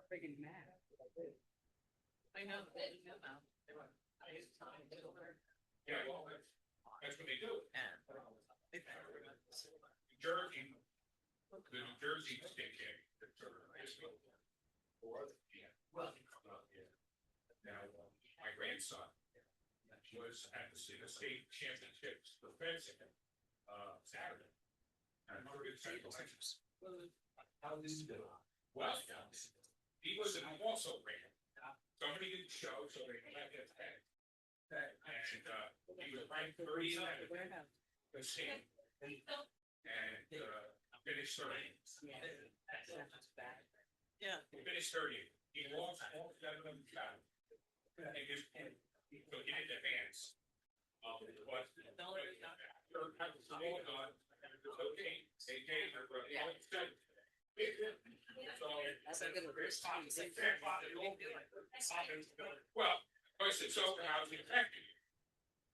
friggin' map. I know. Yeah, well, that's what they do. Jersey, the New Jersey state game. Now, my grandson was at the state championships for fencing Saturday. And I good selections. How did he do? Well, he was also ran. Somebody didn't show, so they let him pay. And he was ranked 39 the state. And finished 30. Yeah. He finished 30. He lost all 7 of them shot. And just so he didn't advance. But well, I said, so how's it affecting you?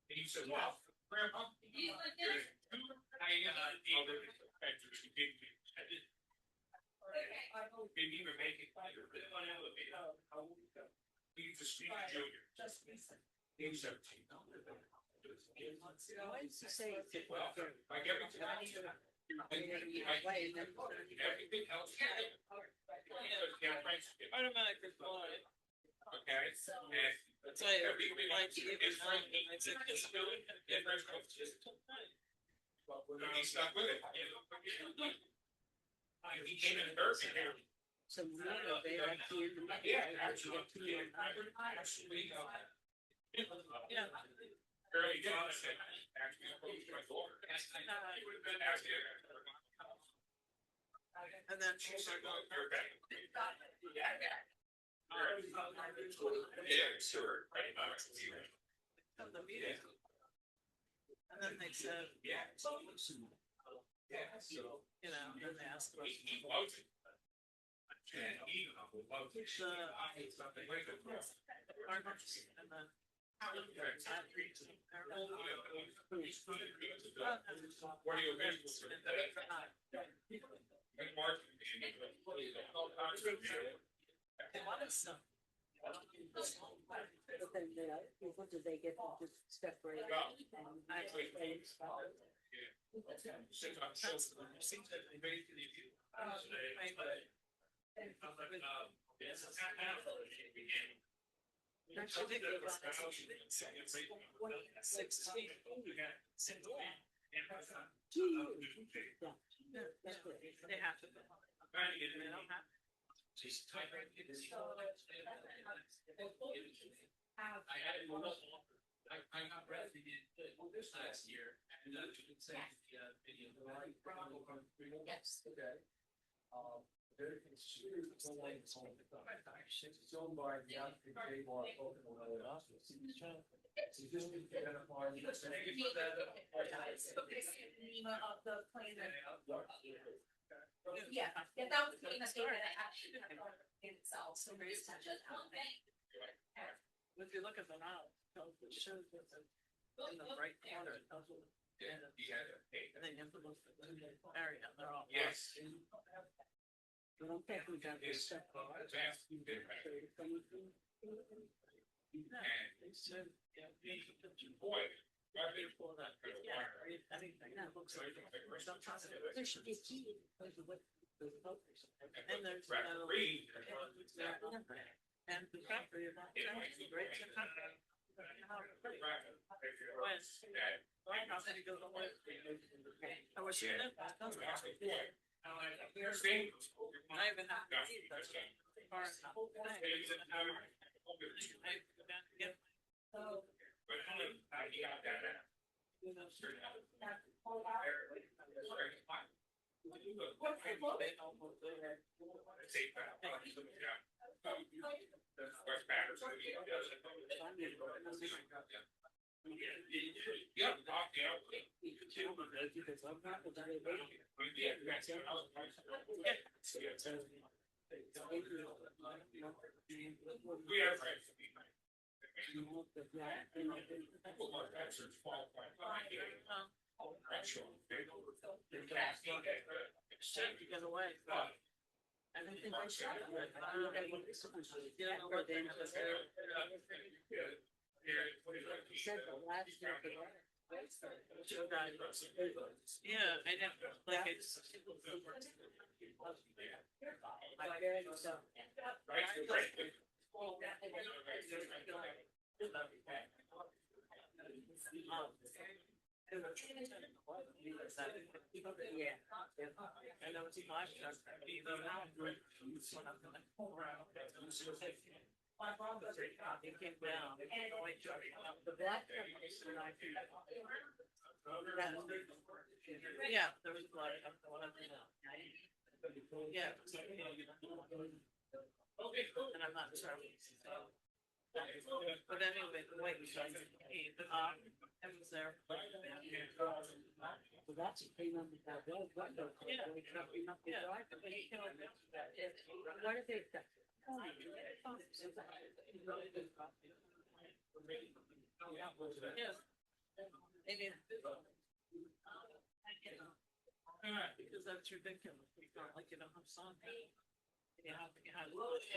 And he said, well, Grandpa, there's 2 other factors who didn't even make it clear. He's a speech junior. He's 17. Why did you say? Well, like everything else. Everything else. Automatic reply. Okay. That's why I like to give it time. I said, he's stuck with it. He came in third. So they like you. Yeah, actually. Actually, yeah. Very good. Actually, my daughter. And then She's like, oh, you're back. Yeah, sure. of the meeting. And then they said, Yeah. Yeah, so. you know, then they asked He questions. loves it. And he loves it. Something like it. Partners, and then What are you available? they wanted some. But then what do they get to just separate? And That's ridiculous. 16. that's what it is. They have to. They don't have. I got ready to get this last year, and you can say the video. Yes. Okay. Very considered it's owned by the African table on Pocono Township. So just to identify. Name of the plan that. Yeah, that was the statement that actually in itself, so there's such a. If you look at the map, it shows that in the right corner, it tells you. And they never look at the area, they're all. Yes. I don't think we got this stuff. Yeah, they said, yeah, Boy, before that, yeah, anything that looks like. There should be a key. And there's no. And the property of that town, great to have. How many goes away? I was in it. I even have to eat that far as the whole thing. I go down to get. You know, to get away. I don't think I should. Said the last year for that. Yeah, I know, like it's. My parents, yeah. I know it's my truck, even now. When I'm gonna pull around. My father said, he came down. The black truck is when I feel. Yeah, there was a lot of. Yeah. And I'm not sure. But anyway, the way we tried to pay, I was there. Well, that's a thing on that road, what the. Yeah. Yeah. What if they? Yeah. Maybe. Because that's ridiculous. We felt like you don't have something. You have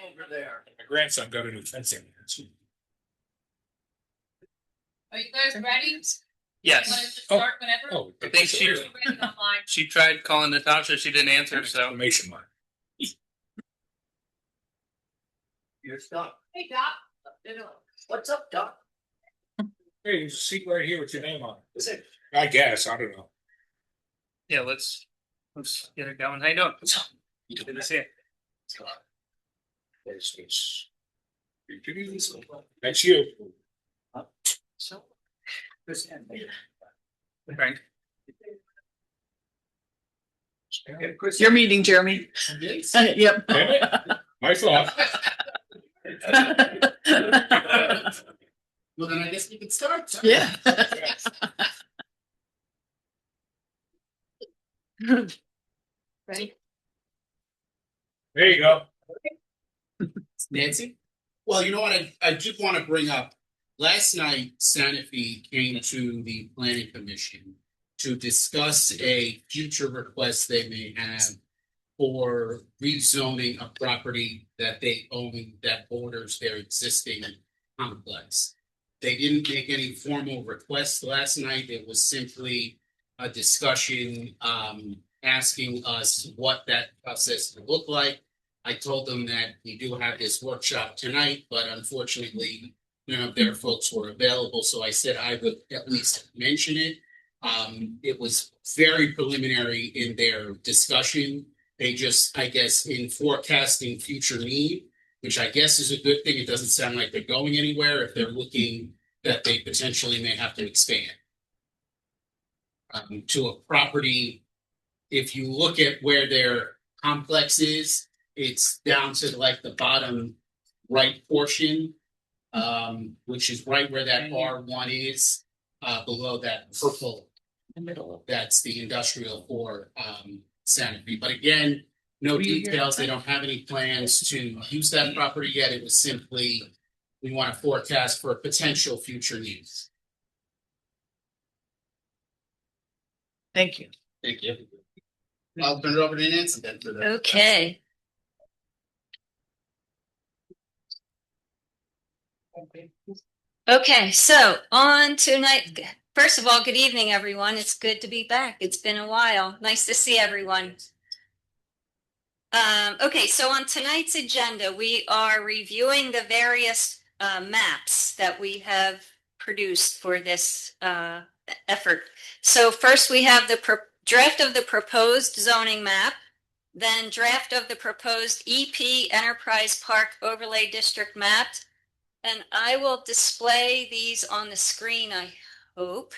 Over there. My grandson got a new fencing. Are you guys ready? Want to Yes. just start whenever? Oh, I think she- Ready online. She tried calling the township, she didn't answer, so. Exclamation mark. You're stuck. Hey, Doc. What's up, Doc? Hey, there's a seat right here with your name on Is it? it. I guess, I don't know. Yeah, let's get it going. How you doing? Good to see you. It's. That's you. So. This hand. Frank. Your meeting, Jeremy. Yep. Damn it. My fault. Well, then I guess we can start. Yeah. Right. There you go. Nancy? Well, you know what, I just want to bring up, last night, Santa Fe came to the planning commission to discuss a future request they may have for rezoning a property that they own that borders their existing complex. They didn't make any formal requests last night. It was simply a discussion, asking us what that process would look like. I told them that we do have this workshop tonight, but unfortunately, none of their folks were available, so I said I would at least mention it. It was very preliminary in their discussion. They just, I guess, in forecasting future need, which I guess is a good thing. It doesn't sound like they're going anywhere if they're looking that they potentially may have to expand to a property. If you look at where their complex is, it's down to like the bottom right portion, which is right where that R1 is, below that purple. The middle. That's the industrial for Santa Fe. But again, no details. They don't have any plans to use that property yet. It was simply, we want to forecast for potential future needs. Thank you. Thank you. I'll turn it over to Nancy then for that. Okay. Okay, so on tonight, first of all, good evening, everyone. It's good to be back. It's been a while. Nice to see everyone. Okay, so on tonight's agenda, we are reviewing the various maps that we have produced for this effort. So first we have the draft of the proposed zoning map, then draft of the proposed EP Enterprise Park Overlay District map. And I will display these on the screen, I hope.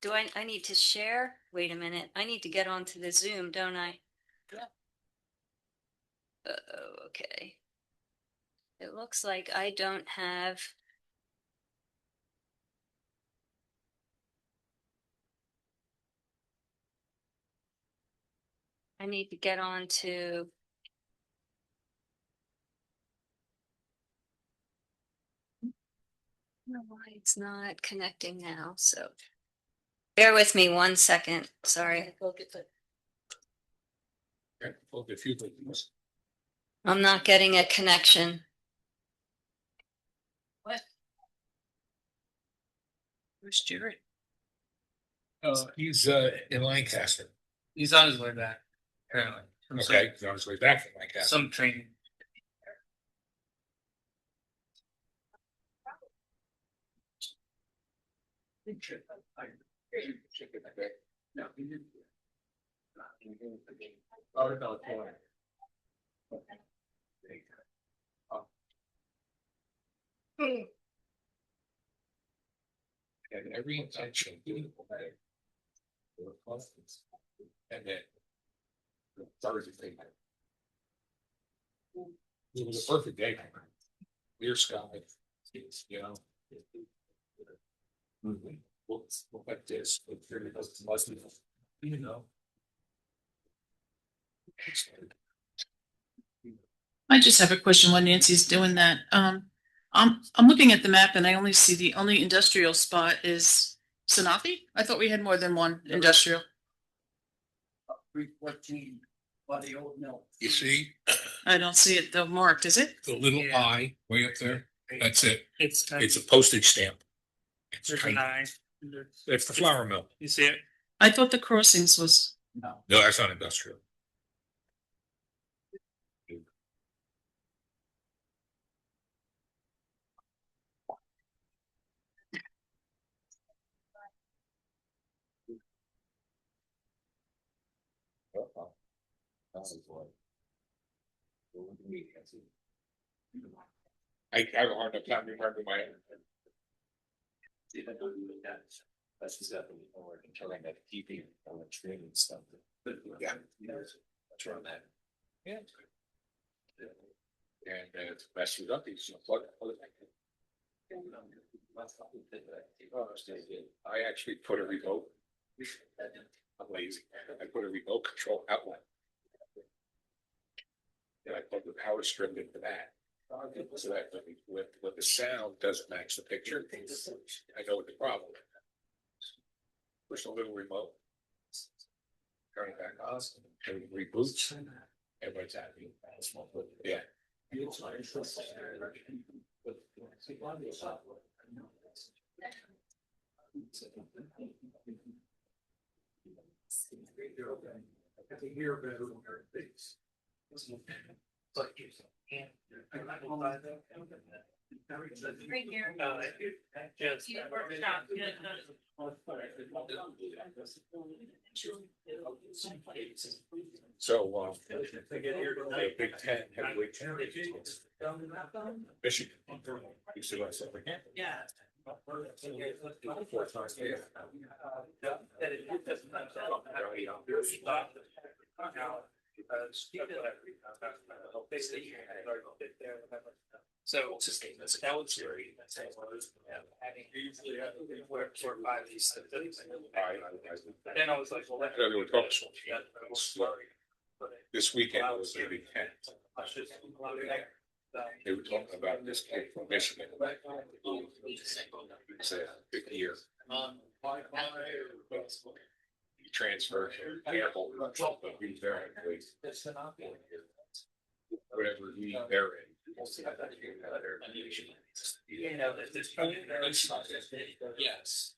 Do I need to share? Wait a minute. I need to get onto the Zoom, don't I? Okay. It looks like I don't have. I need to get on to. I don't know why it's not connecting now, so bear with me 1 second. Sorry. Go get the. Okay, well, if you please. I'm not getting a connection. Where's Jared? He's in Lancaster. He's on his way back, apparently. From Okay, he's on his way back from Lancaster. Some training. And every intention. And then. Thursday. It was a perfect day. Clear sky. You know. Look like this. You know. I just have a question while Nancy's doing that. I'm looking at the map and I only see the only industrial spot is Sanofi. I thought we had more than one industrial. 314 by the old mill. You see I don't see it though marked, is it? the little Yeah. I way up there? That's it. It's It's a postage stamp. It's there's tiny. an eye. It's the flour mill. You see it? I thought the crossings was, No. No, that's not industrial. I have a hard enough time remembering my. That's exactly what I'm telling that TV on the train and stuff. But yeah, that's around that. Yeah. And it's messed with up. These plug. I actually put a remote. I'm lazy. I put a remote control outlet. And I put the power strip into that. So that when the sound doesn't match the picture, I know what the problem is. Push a little remote. Turn it back on, and it reboots. Everybody's happy. Yeah. I can hear better when you're things. But you can't. Right here. Just. You workshop, yeah, So, the Big Ten, heavyweight champions. Michigan. You see what I said again? Yeah. So that was scary. Work for 5 of these things. Then I was like, well, I know they were talking. This weekend was the Big Ten. They were talking about this kid from Michigan. It's a big year. He transferred here, but he's very good. Whatever league they're in. You know, there's probably. Yes.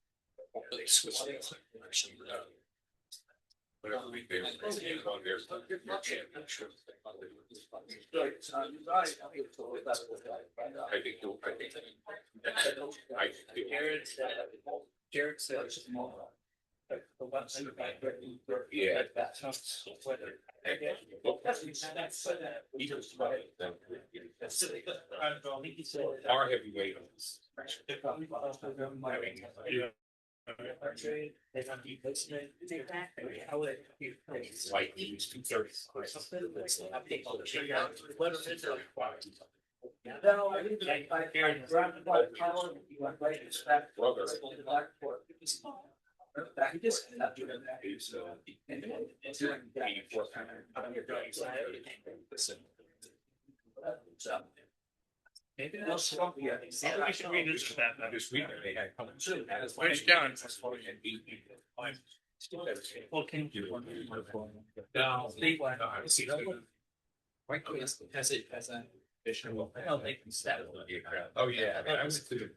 They switched it. Whatever league they're in, on their championship. Jared said. Yeah. Our heavyweight. Like he was 230. He just ended up doing that. He's, 84 Maybe that's. Maybe we should revisit that. This weekend they had. Where's John? Well, can you? No. White Queen's has it as a visual. I don't think that would be a crowd. Oh, yeah, I was to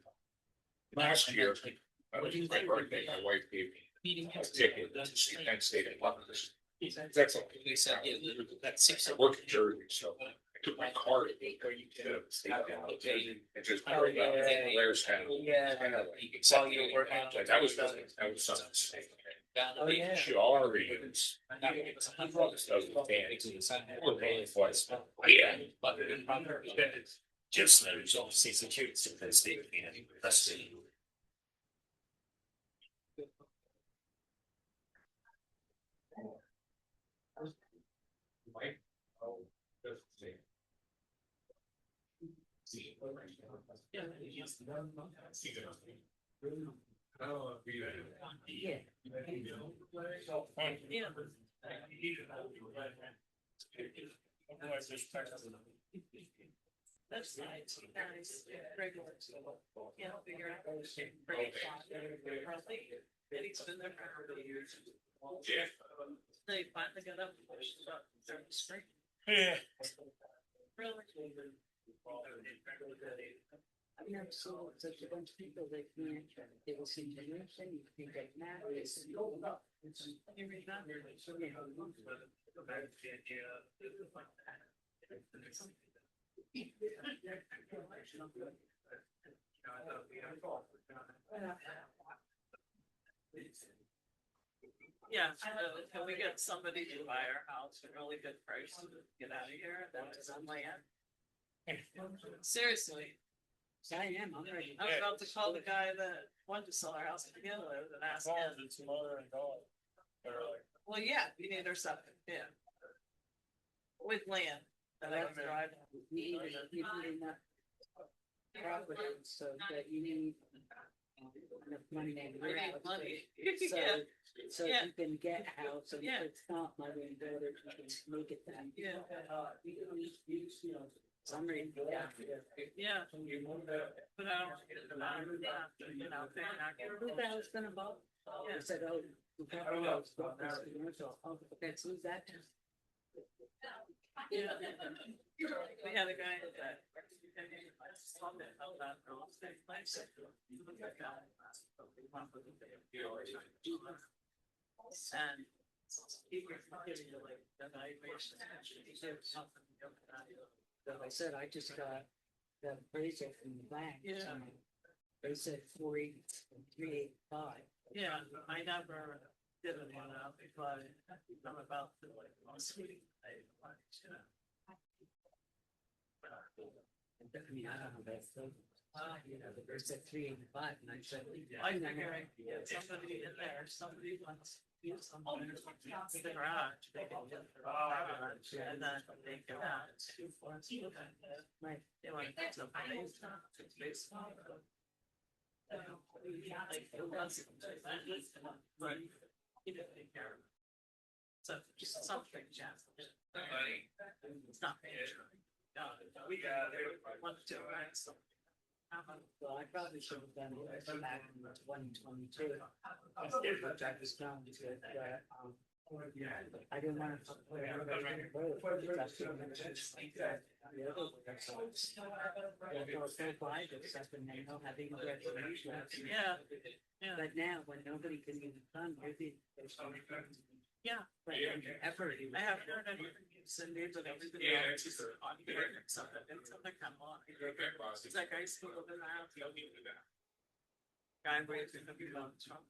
last year. That was my birthday, my wife gave me a ticket to see Penn State in London. That's all. He said, yeah, that's 6. I work in Jersey, so I took my car to the state and just drove out to Blair's town. Yeah. While you were working. That was something. Oh, yeah. Sorry. Yeah. Just knows obviously it's a cute Penn State, that's the. Yeah. That's nice. Regular. Yeah, figure out. And he's been there for a couple of years. Yeah. They finally got up and pushed up during the spring. Yeah. Really? I've never saw such a bunch of people that can't, they will see generation, you think like that, it's, You read that? Yeah, can we get somebody to buy our house at a really good price to get out of here? That is on land. Seriously, I am, I'm ready. I was about to call the guy that wanted to sell our house to begin with and ask him. Well, yeah, we need our septic, yeah. With land that I can drive. You need enough property, so that you need enough money to I need money. So, Yeah, so Yeah. you can get a house, and Yeah. if it's not my way daughter, you can make it that. yeah, So I'm ready to go. yeah. But I don't, you know, they're not Who the hell's gonna vote? Yeah. I said, oh. we got I don't know. to vote for this commercial. Oh, that's who's that? Yeah. We had a guy that. And he was giving you like the evaluation. He did something. So I said, I just got the appraisal from the bank. Yeah. so They said 385. Yeah, I never did it one out because I'm about to like, honestly, you know. I mean, I don't know, that's so, you know, they said 385, and I said. I figure I can get somebody in there, somebody wants to use something in the garage, they can get the garage, and then they can add 2 floors. Right. They want to put something in it's basically. Like, it was. Right. He didn't take care of it. So, just something, Jeff. It's not major. We got it. 1 to 2, right? So. Well, I probably should have done it back in 2022. But I was done because, I didn't want to put everybody on the road. That's too much. The other way, that's all. They'll go by this stuff and they don't have any recreation. Yeah, yeah. But now, when nobody can get it done, maybe. Yeah. But effort. I have heard of Cindy, but everybody else is on here, except that it's on the come on. It's like I still live in the house. Guy waits in the Trump.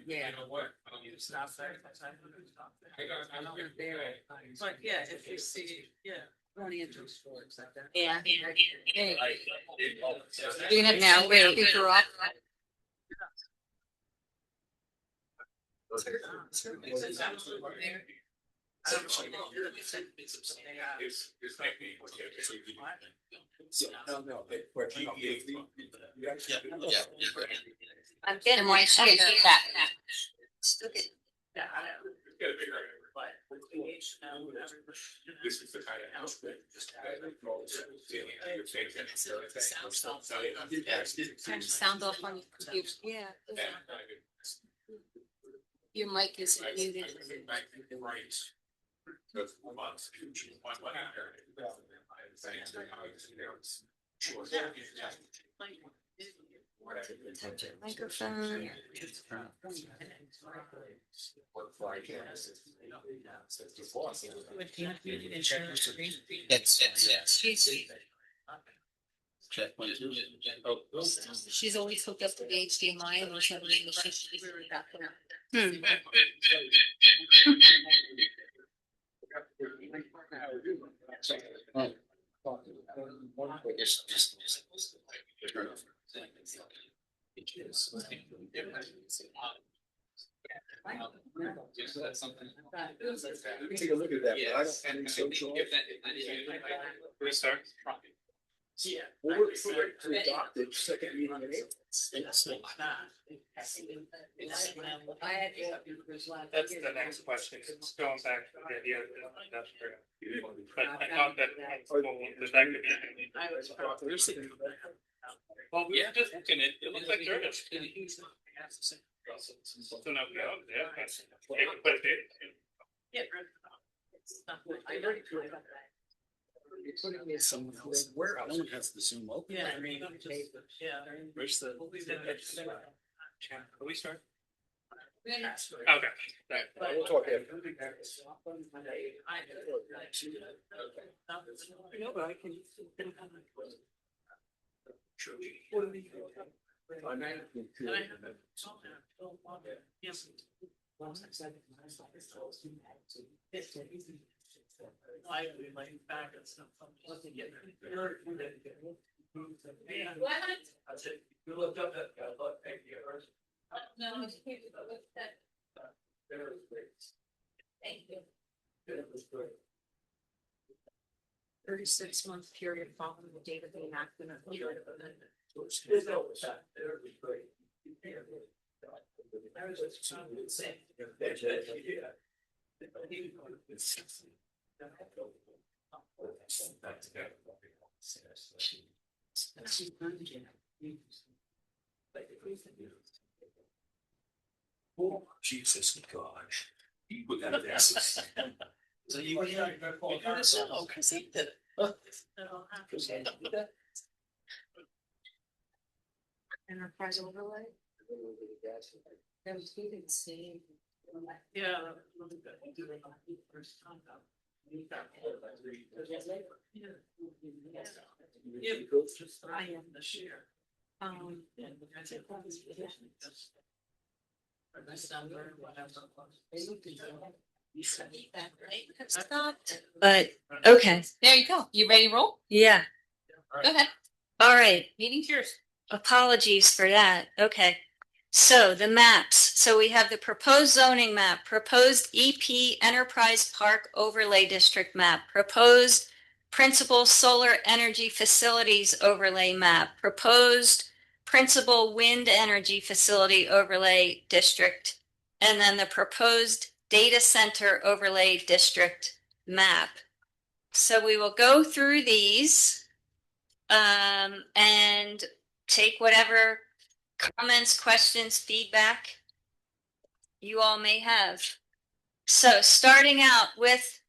Yeah. You know what? Stop there. I don't know there. But yeah, if you see, yeah. Only interest for it, like that. Yeah. You have now, wait, speaker off. No, I'm getting my shit back. Yeah, I know. This is the kind of house that just. Turn the sound off on your computer. Yeah. Your mic is muted. Right. Because we want to one area. Sure. Microphone. Check one, two. She's always hooked up to the HDMI and was never able to. Take a look at that, but I don't think so. Restart. Yeah. Well, we're to adopt it, second meeting in April. That's the next question, it's going back to the idea of industrial. But I thought that, there's that could be. Well, we were just looking at, it looks like dirt. So now, yeah, that's, they can put it in. Yeah. Where one has the Zoom open. Yeah, I mean, yeah. Where's the? Are we start? Okay. Right. We'll talk after. No, but I can. I would like back and stuff. What? I said, you looked up that, thank you. No, it's here, but what's that? There was great. Thank you. It was great. 36-month period following the date of the enactment of the Charter of Amendment. There was that, there was great. Oh, Jesus gosh. You put that down. So you. Oh, Chris did it. That'll happen. Enterprise overlay? That was good to see. Yeah. I am this year. December, whatever. Stopped, but okay, There you go. You ready to roll? yeah, Go ahead. all right. Meeting's yours. Apologies for that. Okay. So the maps. So we have the proposed zoning map, proposed EP Enterprise Park Overlay District map, proposed principal solar energy facilities overlay map, proposed principal wind energy facility overlay district, and then the proposed data center overlay district map. So we will go through these and take whatever comments, questions, feedback you all may have. So starting out with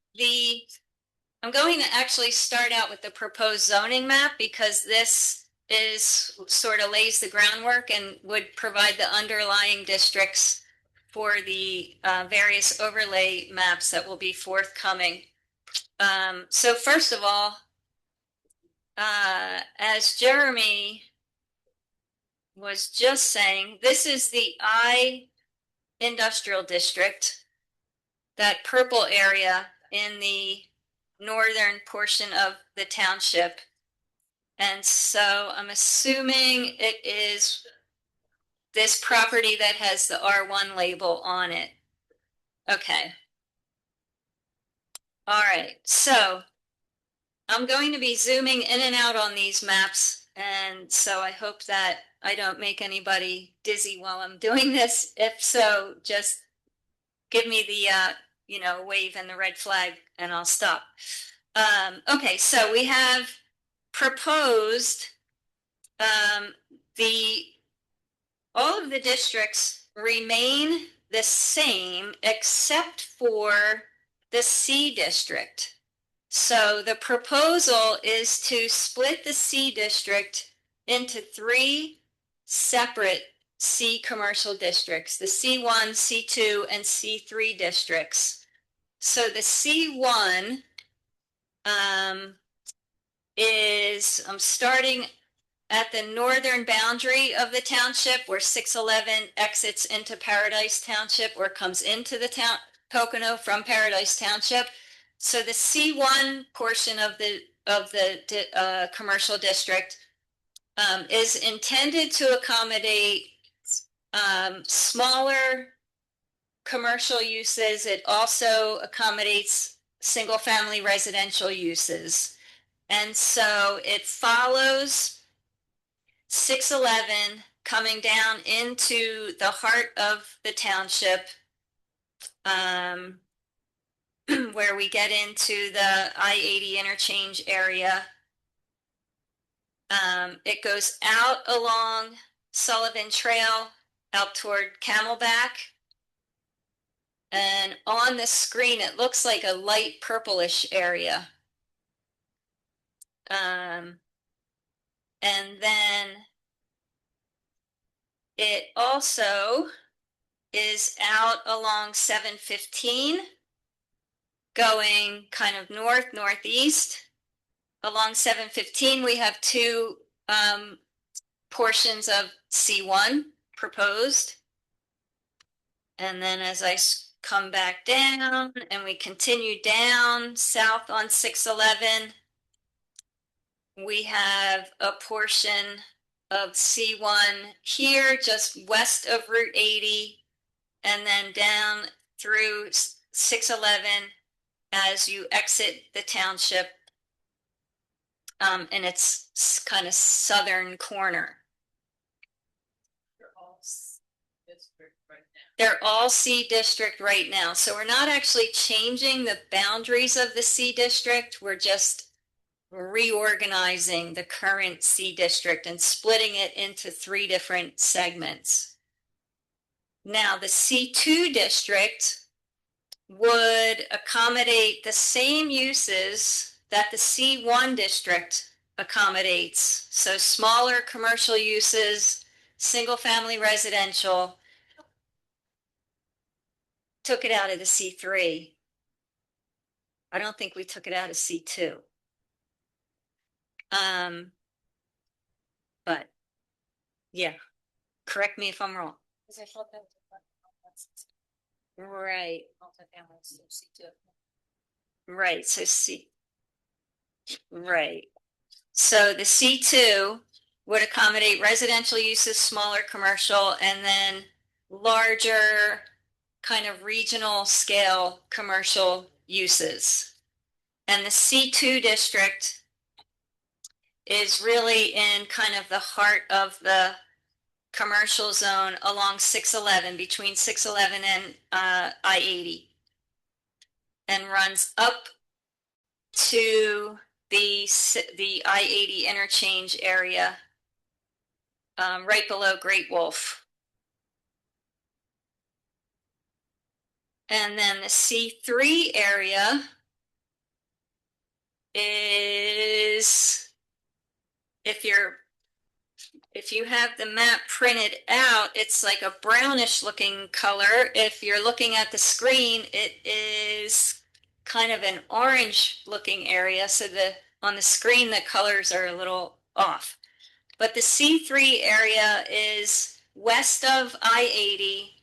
I'm going to actually start out with the proposed zoning map because this is sort of lays the groundwork and would provide the underlying districts for the various overlay maps that will be forthcoming. So first of all, as Jeremy was just saying, this is the I industrial district, that purple area in the northern portion of the township. And so I'm assuming it is this property that has the R1 label on it. Okay. All right. So I'm going to be zooming in and out on these maps. And so I hope that I don't make anybody dizzy while I'm doing this. If so, just give me the, wave and the red flag and I'll stop. Okay, so we have proposed all of the districts remain the same except for the C district. So the proposal is to split the C district into 3 separate C commercial districts, the C1, C2, and C3 districts. So the C1 is, I'm starting at the northern boundary of the township where 611 exits into Paradise Township or comes into the town, Pocono from Paradise Township. So the C1 portion of the commercial district is intended to accommodate smaller commercial uses. It also accommodates single-family residential uses. And so it follows 611 coming down into the heart of the township, where we get into the I-80 interchange area. It goes out along Sullivan Trail out toward Camelback. And on the screen, it looks like a light purplish area. And then it also is out along 715, going kind of northeast. Along 715, we have 2 portions of C1 proposed. And then as I come back down and we continue down south on 611, we have a portion of C1 here just west of Route 80 and then down through 611 as you exit the township in its kind of southern corner. They're all C district right now. So we're not actually changing the boundaries of the C district. We're just reorganizing the current C district and splitting it into 3 different segments. Now the C2 district would accommodate the same uses that the C1 district accommodates. So smaller commercial uses, single family residential. Took it out of the C3. I don't think we took it out of C2. But yeah, correct me if I'm wrong. Right. Right. So right. So the C2 would accommodate residential uses, smaller commercial, and then larger kind of regional scale commercial uses. And the C2 district is really in kind of the heart of the commercial zone along 611, between 611 and I-80, and runs up to the I-80 interchange area, right below Great Wolf. And then the C3 area is, if you have the map printed out, it's like a brownish looking color. If you're looking at the screen, it is kind of an orange looking area. So on the screen, the colors are a little off. But the C3 area is west of I-80.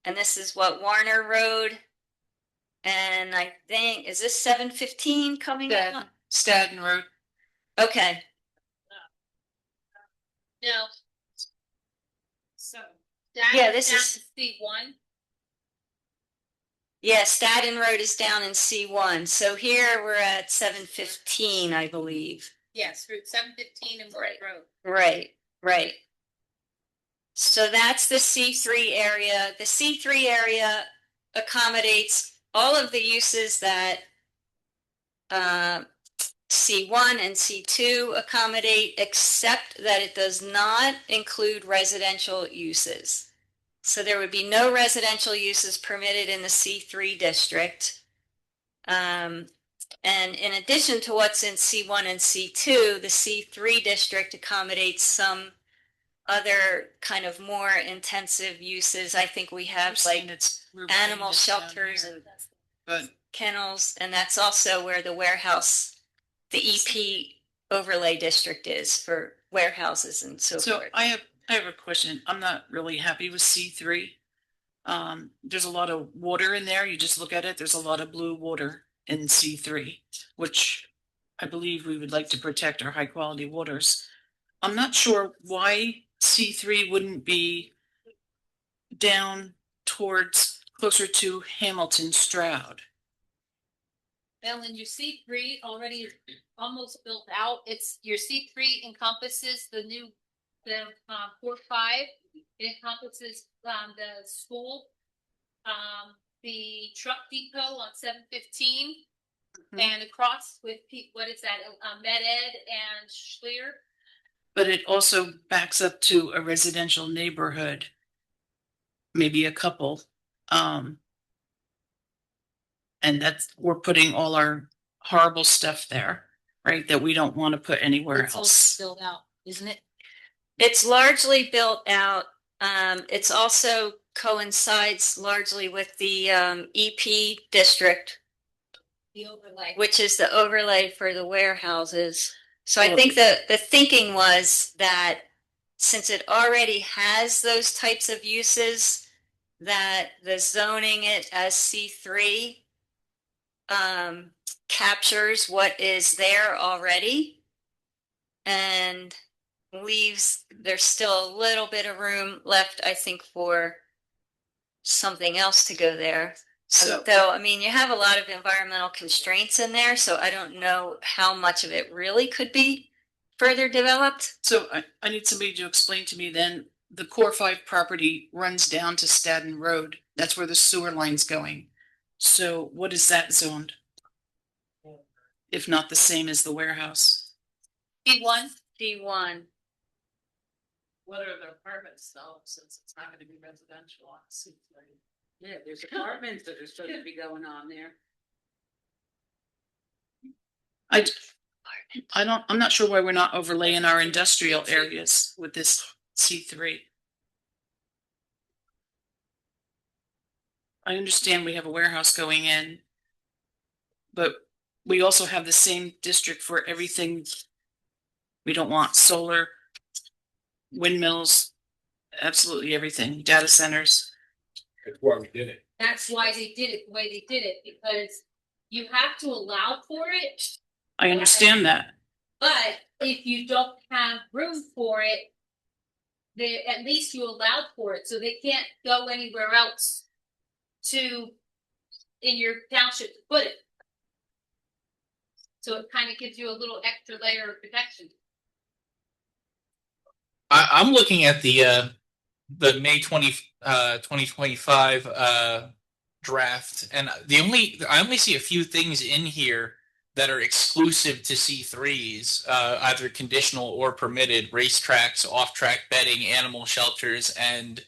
And this is what, Warner Road. And I think, is this 715 coming down? Staden Road. Okay. No. So. Yeah, this is C1. Yeah, Staden Road is down in C1. So here we're at 715, I believe. Yes, Route 715 and Wood Road. Right. So that's the C3 area. The C3 area accommodates all of the uses that C1 and C2 accommodate, except that it does not include residential uses. So there would be no residential uses permitted in the C3 district. And in addition to what's in C1 and C2, the C3 district accommodates some other kind of more intensive uses. I think we have like animal shelters and But kennels, and that's also where the warehouse, the EP overlay district is for warehouses and so so forth. I have a question. I'm not really happy with C3. There's a lot of water in there. You just look at it, there's a lot of blue water in C3, which I believe we would like to protect our high quality waters. I'm not sure why C3 wouldn't be down towards closer to Hamilton Stroud. Ellen, your C3 already almost built out. It's your C3 encompasses the 4-5. It encompasses the school, the truck depot on 715, and across with what is that? Med Ed and Schleer. But it also backs up to a residential neighborhood, maybe a couple. And we're putting all our horrible stuff there, right? That we don't want to put anywhere It's all else. built out, isn't it? It's largely built out. It's also coincides largely with the EP district, The overlay. which is the overlay for the warehouses. So I think the thinking was that since it already has those types of uses, that the zoning it as C3 captures what is there already and leaves, there's still a little bit of room left, I think, for something else to go there. So- Though, I mean, you have a lot of environmental constraints in there, so I don't know how much of it really could be further developed. So I need somebody to explain to me then, the Core 5 property runs down to Staden Road. That's where the sewer line's going. So what is that zoned? If not the same as the warehouse? B1. D1. What are the apartments though, since it's not gonna be residential on C3? Yeah, there's apartments that are supposed to be going on there. I'm not sure why we're not overlaying our industrial areas with this C3. I understand we have a warehouse going in, but we also have the same district for everything. We don't want solar, windmills, absolutely everything, data centers. That's why we did it. That's why they did it the way they did it, because you have to allow for it. I understand that. But if you don't have room for it, at least you allowed for it, so they can't go anywhere else in your township to put it. So it kind of gives you a little extra layer of protection. I'm looking at the May 2025 draft, and I only see a few things in here that are exclusive to C3s, either conditional or permitted: racetracks, off-track betting, animal shelters, and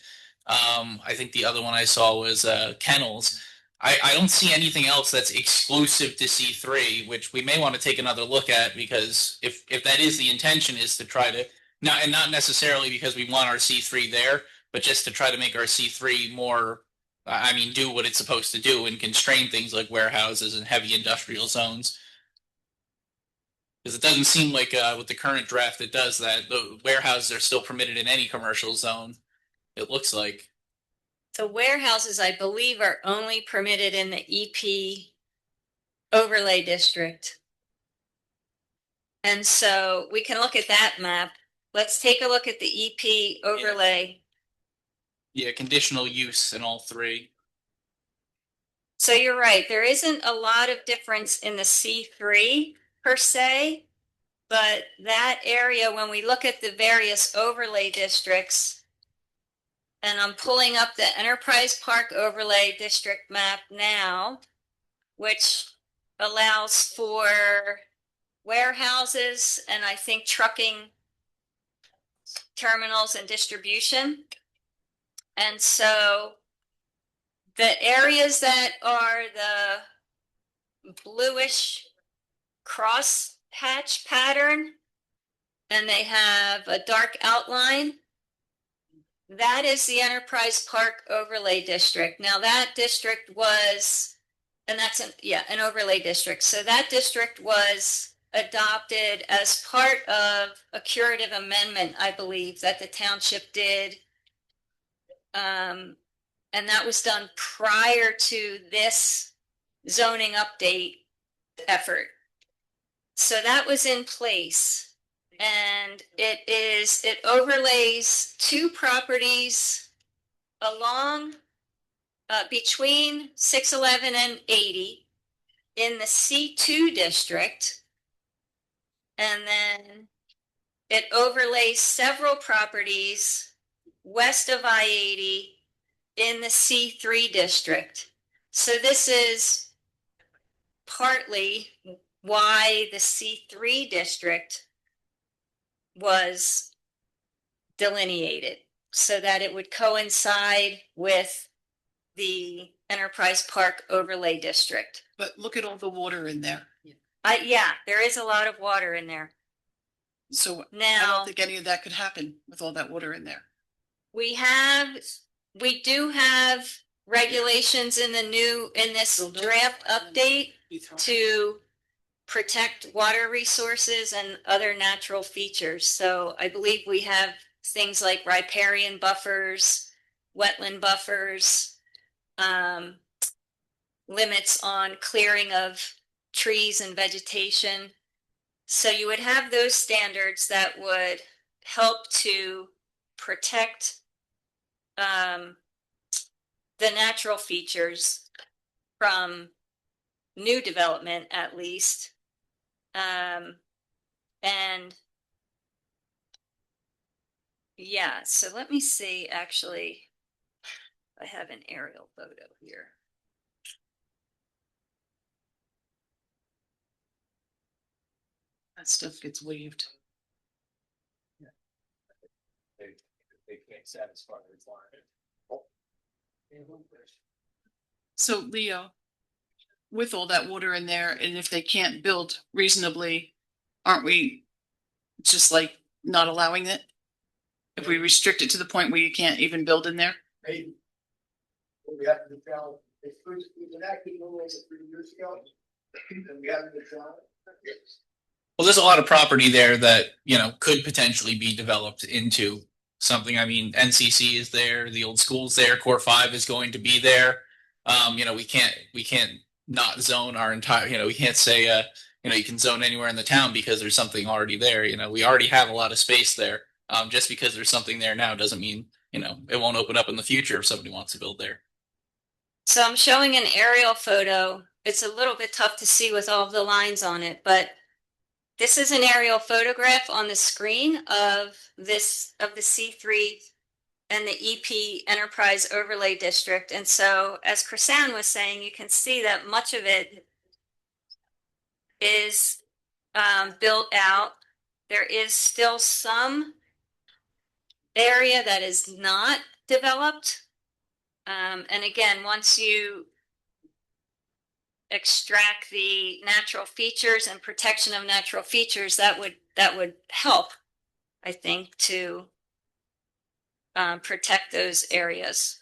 I think the other one I saw was kennels. I don't see anything else that's exclusive to C3, which we may want to take another look at, because if that is the intention, is to try to not necessarily because we want our C3 there, but just to try to make our C3 more, do what it's supposed to do and constrain things like warehouses and heavy industrial zones. Because it doesn't seem like with the current draft it does that. The warehouses are still permitted in any commercial zone, it looks like. The warehouses, I believe, are only permitted in the EP overlay district. And so we can look at that map. Let's take a look at the EP overlay. Yeah, conditional use in all three. So you're right, there isn't a lot of difference in the C3 per se, but that area, when we look at the various overlay districts, and I'm pulling up the Enterprise Park Overlay District map now, which allows for warehouses and I think trucking terminals and distribution. And so the areas that are the bluish cross hatch pattern, and they have a dark outline, that is the Enterprise Park Overlay District. Now that district was, and that's an overlay district. So that district was adopted as part of a curative amendment, I believe, that the township did. And that was done prior to this zoning update effort. So that was in place. And it overlays two properties along between 611 and 80 in the C2 district. And then it overlays several properties west of I-80 in the C3 district. So this is partly why the C3 district was delineated, so that it would coincide with the Enterprise Park Overlay District. But look at all the water in there. Yeah, there is a lot of water in there. So I Now, don't think any of that could happen with all that water in there. we do have regulations in this draft update to protect water resources and other natural features. So I believe we have things like riparian buffers, wetland buffers, limits on clearing of trees and vegetation. So you would have those standards that would help to protect the natural features from new development, at least. And yeah, so let me see, actually, I have an aerial photo here. That stuff gets waived. They can't satisfy the requirement. So Leo, with all that water in there, and if they can't build reasonably, aren't we just like not allowing it? If we restrict it to the point where you can't even build in there? Maybe. We haven't been found, it's enacted no less than 3 years ago, and we haven't been found. Well, there's a lot of property there that, could potentially be developed into something. I mean, NCC is there, the old school's there, Core 5 is going to be there. We can't not zone our entire, we can't say, you can zone anywhere in the town because there's something already there. We already have a lot of space there. Just because there's something there now doesn't mean, it won't open up in the future if somebody wants to build there. So I'm showing an aerial photo. It's a little bit tough to see with all of the lines on it, but this is an aerial photograph on the screen of the C3 and the EP Enterprise Overlay District. And so, as Chrisanne was saying, you can see that much of it is built out. There is still some area that is not developed. And again, once you extract the natural features and protection of natural features, that would help, I think, to protect those areas.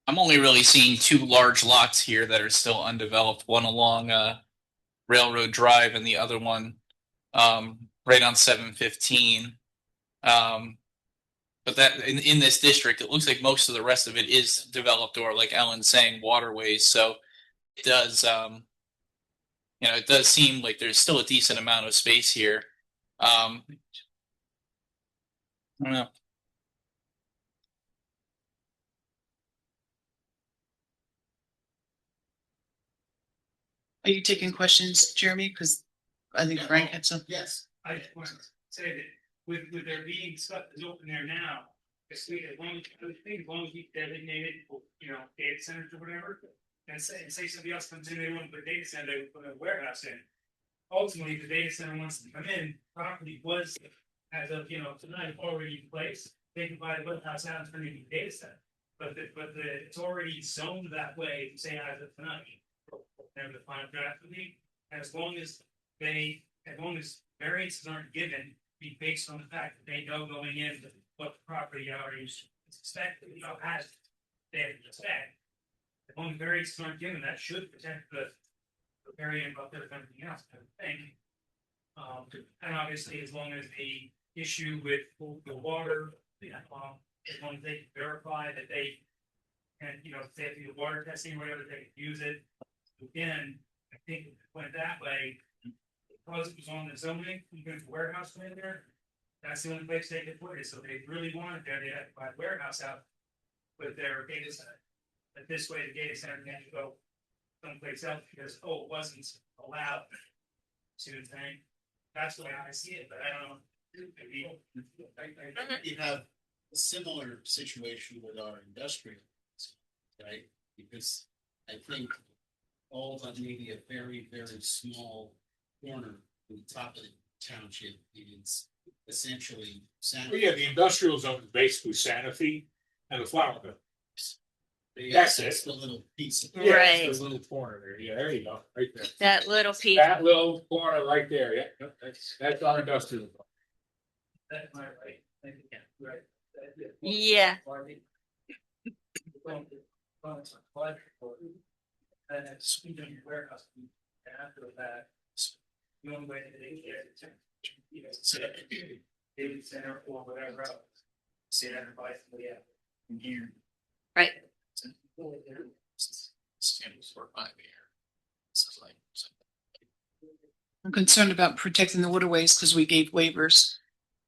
I'm only really seeing 2 large lots here that are still undeveloped, one along Railroad Drive and the other one right on 715. But that in this district, it looks like most of the rest of it is developed, or like Ellen's saying, waterways. So it does, it does seem like there's still a decent amount of space here. I don't know. Are you taking questions, Jeremy? Because I think Frank had some. Yes. I just want to say that with there being stuff that's open there now, as long as you designated, data centers or whatever, and say somebody else comes in, they want to put a data center, they put a warehouse in. Ultimately, if the data center wants to come in, property was, as of, tonight, already in place, they can buy the warehouse out and turn it into a data center. it's already zoned that way, say as of tonight. And the final draft would be, as long as variances aren't given, be based on the fact that they know going in what the property already is expected, has, they have to expect. As long as variances aren't given, that should protect the variant of everything else, I think. And obviously, as long as the issue with the water, as long as they verify that they can, if they have to do water testing or whatever, they can use it. Again, I think if it went that way, because it was on the zoning, even if the warehouse went in there, that's the only place they could put it. So they really wanted that, they had to buy a warehouse out with their data center. But this way, the data center had to go someplace else because, it wasn't allowed to think. That's the way I see it, but I don't know. You have a similar situation with our industrial, right? Because I think all but maybe a very, very small corner at the top of the township is essentially Santa. Well, yeah, the industrial zone is basically Sanofi and the flower mill. That's it. It's the little piece. Yeah, Right. it's the little corner there. Yeah, there you go, right there. That little piece. That little corner right there, yeah, that's our industrial zone. That's my right. Right. Yeah. And it's speaking warehouse, after that, the only way that they get it, data center or whatever else. See that advice, yeah. From here. Right. I'm concerned about protecting the waterways because we gave waivers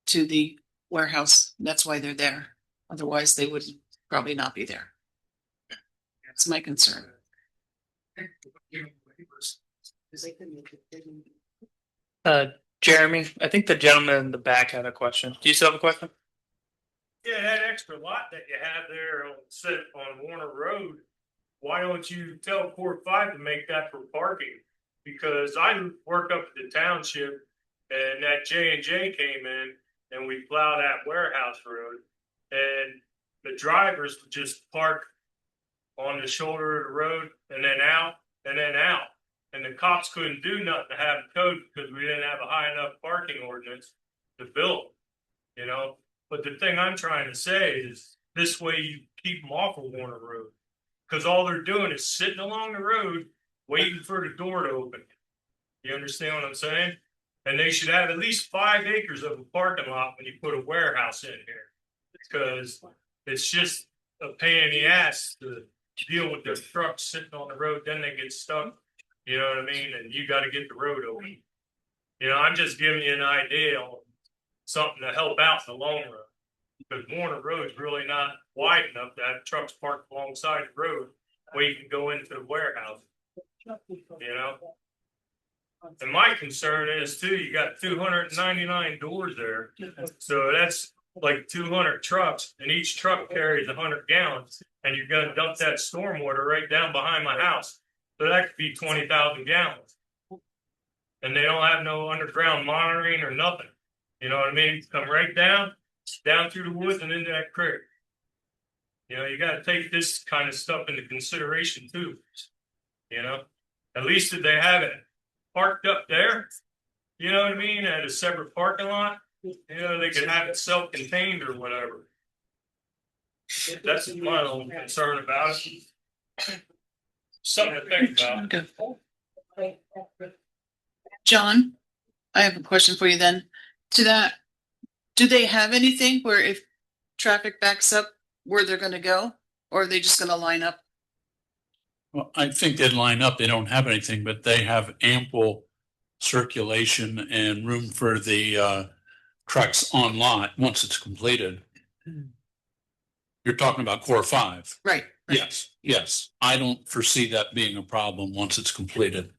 to the warehouse. That's why they're there. Otherwise, they would probably not be there. That's my concern. Jeremy, I think the gentleman in the back had a question. Do you still have a question? Yeah, that extra lot that you have there on Warner Road, why don't you tell Court 5 to make that for parking? Because I work up at the township and that J&J came in and we plowed that warehouse road and the drivers would just park on the shoulder of the road and then out and then out. And the cops couldn't do nothing to have the code because we didn't have a high enough parking ordinance to build, But the thing I'm trying to say is this way you keep them off of Warner Road. Because all they're doing is sitting along the road waiting for the door to open. You understand what I'm saying? And they should have at least 5 acres of a parking lot when you put a warehouse in here. Because it's just a pain in the ass to deal with their trucks sitting on the road, then they get stuck. You know what I mean? And you got to get the road open. I'm just giving you an idea on something to help out in the long run. Because Warner Road's really not wide enough to have trucks parked alongside the road where you can go into the warehouse. And my concern is too, you got 299 doors there. So that's like 200 trucks, and each truck carries 100 gallons, and you're going to dump that stormwater right down behind my house. So that could be 20,000 gallons. And they don't have no underground monitoring or nothing. You know what I mean? Come right down through the woods and into that creek. You got to take this kind of stuff into consideration too. At least if they have it parked up there, you know what I mean, at a separate parking lot, they could have it self-contained or whatever. That's my only concern about it. Something to think about. Okay. John, I have a question for you then. To that, do they have anything where if traffic backs up, where they're going to go? Or are they just going to line up? Well, I think they'd line up. They don't have anything, but they have ample circulation and room for the trucks on lot once it's completed. You're talking about Core 5. Right. Yes. I don't foresee that being a problem once it's completed.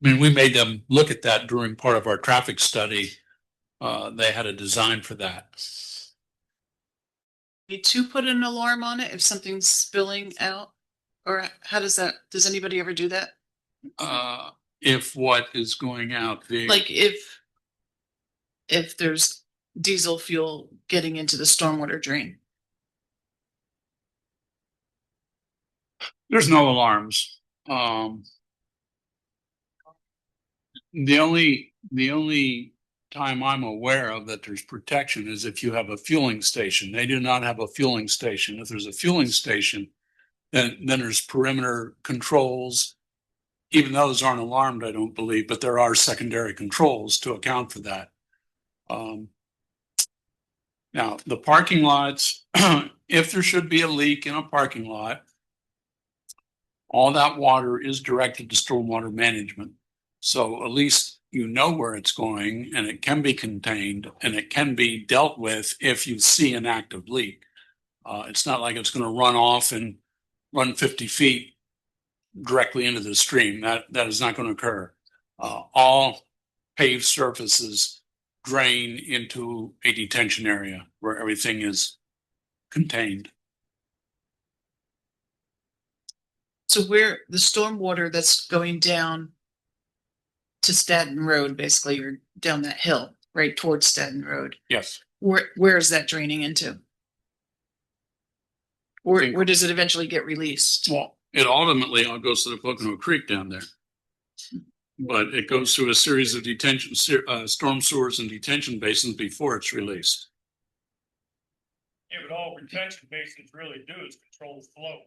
I mean, we made them look at that during part of our traffic study. They had a design for that. Need to put an alarm on it if something's spilling out? Or how does anybody ever do that? If what is going out, Like if there's diesel fuel getting into the stormwater drain. There's no alarms. The only time I'm aware of that there's protection is if you have a fueling station. They do not have a fueling station. If there's a fueling station, then there's perimeter controls. Even those aren't alarmed, I don't believe, but there are secondary controls to account for that. Now, the parking lots, if there should be a leak in a parking lot, all that water is directed to stormwater management. So at least you know where it's going and it can be contained and it can be dealt with if you see an active leak. It's not like it's going to run off and run 50 feet directly into the stream. That is not going to occur. All paved surfaces drain into a detention area where everything is contained. So where the stormwater that's going down to Staten Road, basically, or down that hill, right towards Staten Road, Yes. where is that draining into? Where does it eventually get released? Well, it ultimately all goes to the Pocono Creek down there. But it goes through a series of detention, storm sewers and detention basins before it's released. Yeah, but all retention basins really do is control flow.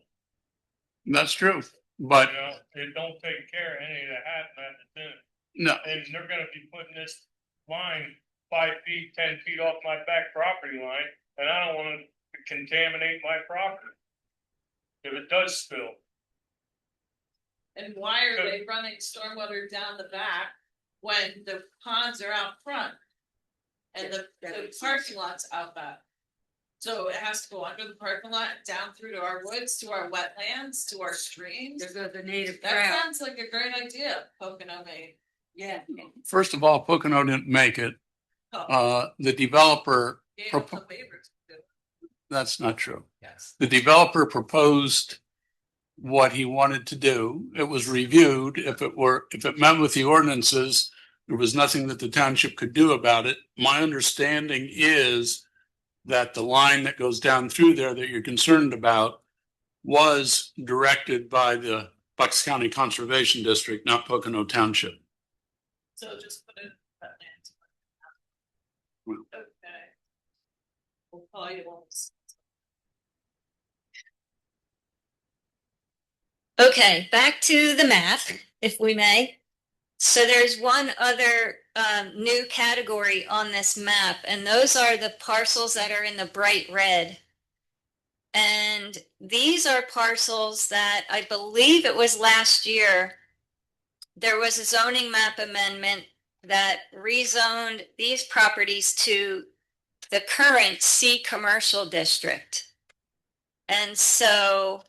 That's true, but You know, they don't take care of any of the hazmat. no, And they're gonna be putting this line 5 feet, 10 feet off my back property line, and I don't wanna contaminate my property. If it does spill. And why are they running stormwater down the back when the ponds are out front? And the parking lot's out back? So it has to go under the parking lot, down through to our woods, to our wetlands, to our streams? There's the native That trout. sounds like a great idea, Pocono made. Yeah. first of all, Pocono didn't make it. Oh, The developer, gave them the favors to do. that's not true. Yes. The developer proposed what he wanted to do. It was reviewed. If it met with the ordinances, there was nothing that the township could do about it. My understanding is that the line that goes down through there that you're concerned about was directed by the Bucks County Conservation District, not Pocono Township. So just put it. Well. Okay. We'll call you once. Okay, back to the map, if we may. So there's one other new category on this map, and those are the parcels that are in the bright red. And these are parcels that I believe it was last year, there was a zoning map amendment that rezoned these properties to the current C commercial district. And so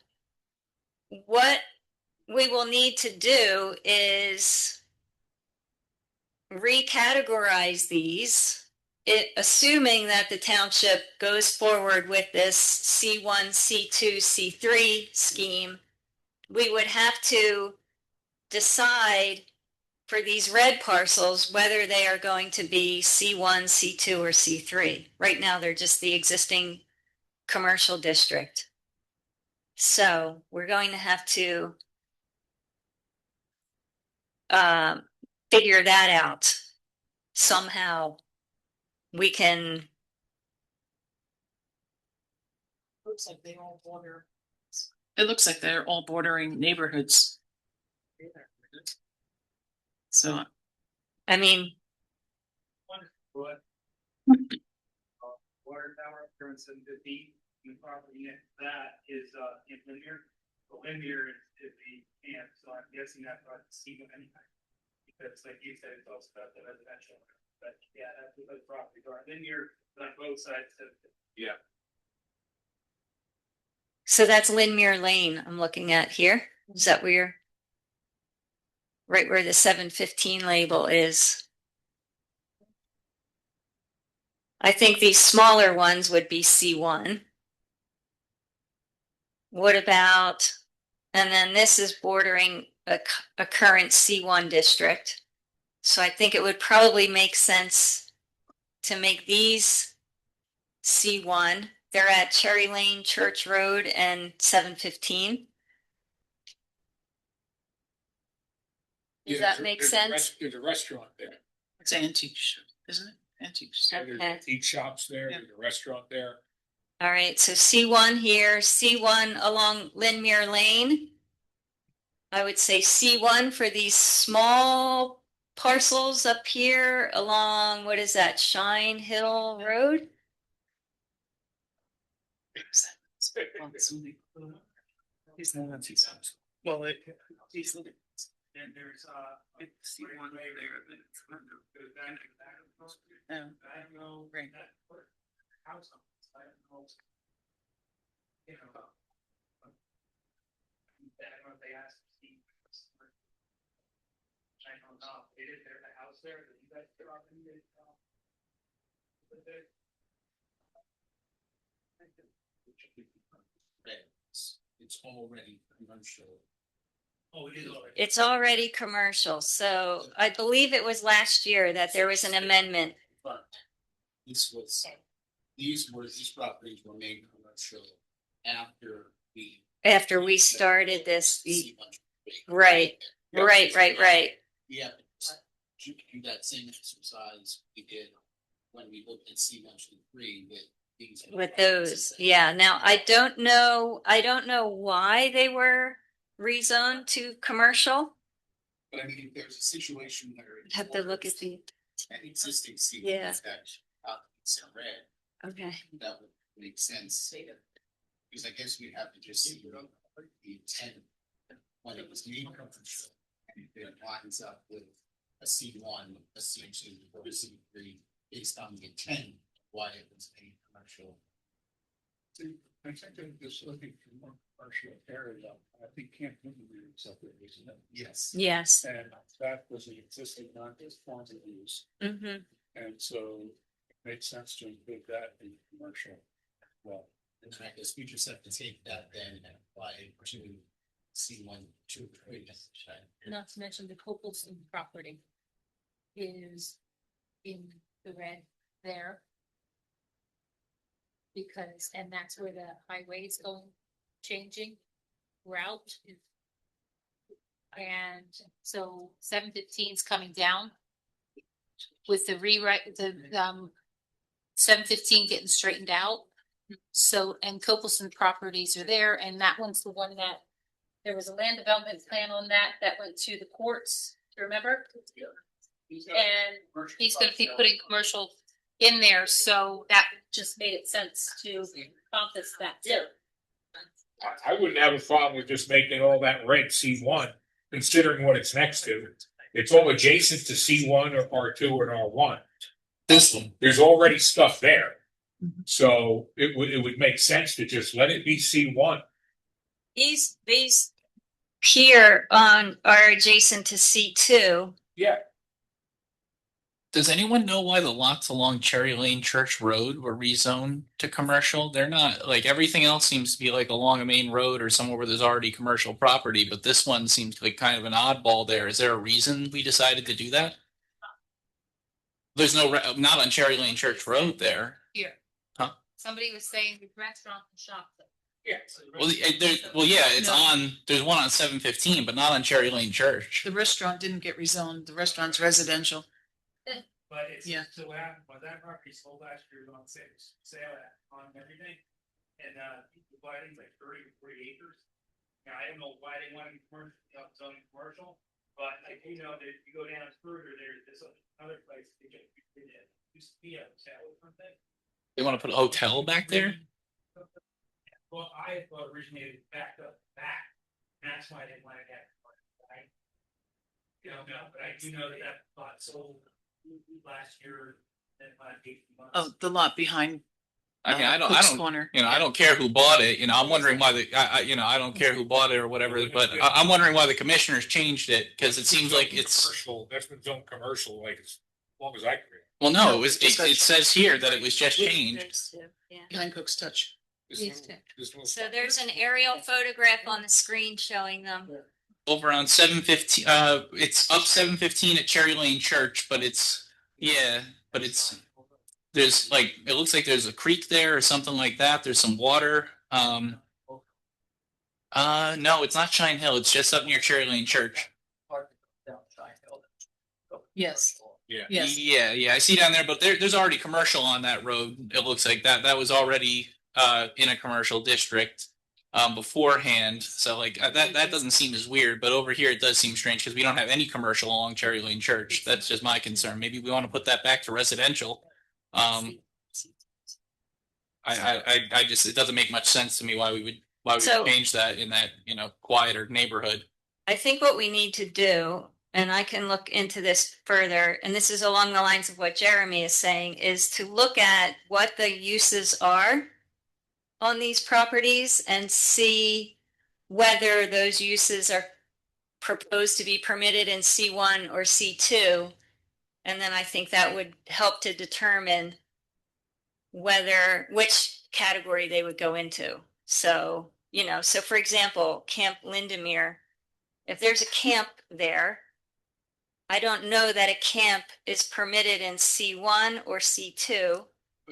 what we will need to do is recategorize these, assuming that the township goes forward with this C1, C2, C3 scheme. We would have to decide for these red parcels whether they are going to be C1, C2, or C3. Right now, they're just the existing commercial district. So we're going to have to figure that out somehow. We can. Looks like they all border. It looks like they're all bordering neighborhoods. So, I mean, Water tower, current 750, and the property next to that is in Linear. The Linear is the camp, so I'm guessing that's not the scheme of any kind. Because like you said, it's also about the residential. But yeah, that's what the properties are. Linear on both sides of it. Yeah. so that's Lindmere Lane I'm looking at here. Is that where you're? Right where the 715 label is. I think these smaller ones would be C1. What about, and then this is bordering a current C1 district. So I think it would probably make sense to make these C1. They're at Cherry Lane, Church Road, and 715. Does that make sense? There's a restaurant there. It's antique, isn't it? Antiques. There's Okay. antique shops there, Yeah. there's a restaurant there. All right, so C1 here, C1 along Lindmere Lane. I would say C1 for these small parcels up here along, what is that, Shine Hill Road? He's not antique. Well, he's looking. And there's, It's the one there. Oh, right. House. I don't know. You know. I don't know if they asked Steve. I don't know, they did their house there, did you guys get off and get, It's already commercial. Oh, it is already. It's already commercial, so I believe it was last year that there was an amendment. But these properties were made commercial after After we started this, right, right. Yeah, you can do that same exercise we did when we looked at C123 with these. With those, yeah. Now, I don't know why they were rezoned to commercial. But I mean, if there's a situation where. Have to look at the, An existing C. Yeah. It's in red, okay. that would make sense. Because I guess we have to just see the intent when it was made commercial. And if it lines up with a C1, a C2, or a C3, based on the intent, why it was made commercial. I think they're just looking for more commercial area. I think Camp Newton is up there, isn't it? Yes. Yes. And that was the existing non-conforming use. Mm-hmm. And so it made sense to include that in commercial. Well, And I guess we just have to take that then and apply it to C1, 2, 3. Not to mention the Copelson property is in the red there. Because, and that's where the highway is going, changing route. And so 715 is coming down. With the rewrite, the 715 getting straightened out. So, and Copelson properties are there, and that one's the one that, there was a land development plan on that went to the courts, remember? And he's gonna be putting commercial in there, so that just made it sense to encompass that too. I wouldn't have a problem with just making all that red C1, considering what it's next to. It's all adjacent to C1 or R2 or R1. There's already stuff there. So it would make sense to just let it be C1. These here on are adjacent to C2. Yeah. Does anyone know why the lots along Cherry Lane Church Road were rezoned to commercial? They're not, like, everything else seems to be like along a main road or somewhere where there's already commercial property, but this one seems like kind of an oddball there. Is there a reason we decided to do that? There's no, not on Cherry Lane Church Road there. Here. Huh? Somebody was saying the restaurant and shop. Yeah. Well, yeah, it's No. on, there's one on 715, but not on Cherry Lane Church. The restaurant didn't get rezoned. The restaurant's residential. But it's, Yeah. so what happened, was that property sold last year on sale on everything. And, people bought it like 30 or 40 acres. Now, I don't know why they wanted commercial, zoning commercial, but I do know that if you go down further, there's this other place to get, it used to be a hotel or something. They want to put a hotel back there? Well, I thought originated back, and that's why they wanted that. Right? You know, but I do know that lot sold last year, then about 18 months. Oh, the lot behind. I mean, I Cook's don't, Corner. I don't care who bought it. I'm wondering why I don't care who bought it or whatever, but I'm wondering why the commissioners changed it, because it seems like it's. Commercial, that's been zoned commercial, like, as long as I can read. Well, no, it says here that it was just changed. Those two, yeah. Behind Cook's Touch. So there's an aerial photograph on the screen showing them. Over on 715, it's up 715 at Cherry Lane Church, but it's, there's like, it looks like there's a creek there or something like that. There's some water. No, it's not Shine Hill. It's just up near Cherry Lane Church. Yes. Yeah. Yes. Yeah, I see down there, but there's already commercial on that road. It looks like that was already in a commercial district beforehand. So like that doesn't seem as weird, but over here it does seem strange because we don't have any commercial along Cherry Lane Church. That's just my concern. Maybe we want to put that back to residential. I just it doesn't make much sense to me why we would So- change that in that quieter neighborhood. I think what we need to do, and I can look into this further, and this is along the lines of what Jeremy is saying, is to look at what the uses are on these properties and see whether those uses are proposed to be permitted in C1 or C2. And then I think that would help to determine which category they would go into. So, so for example, Camp Lindenmere, if there's a camp there, I don't know that a camp is permitted in C1 or C2.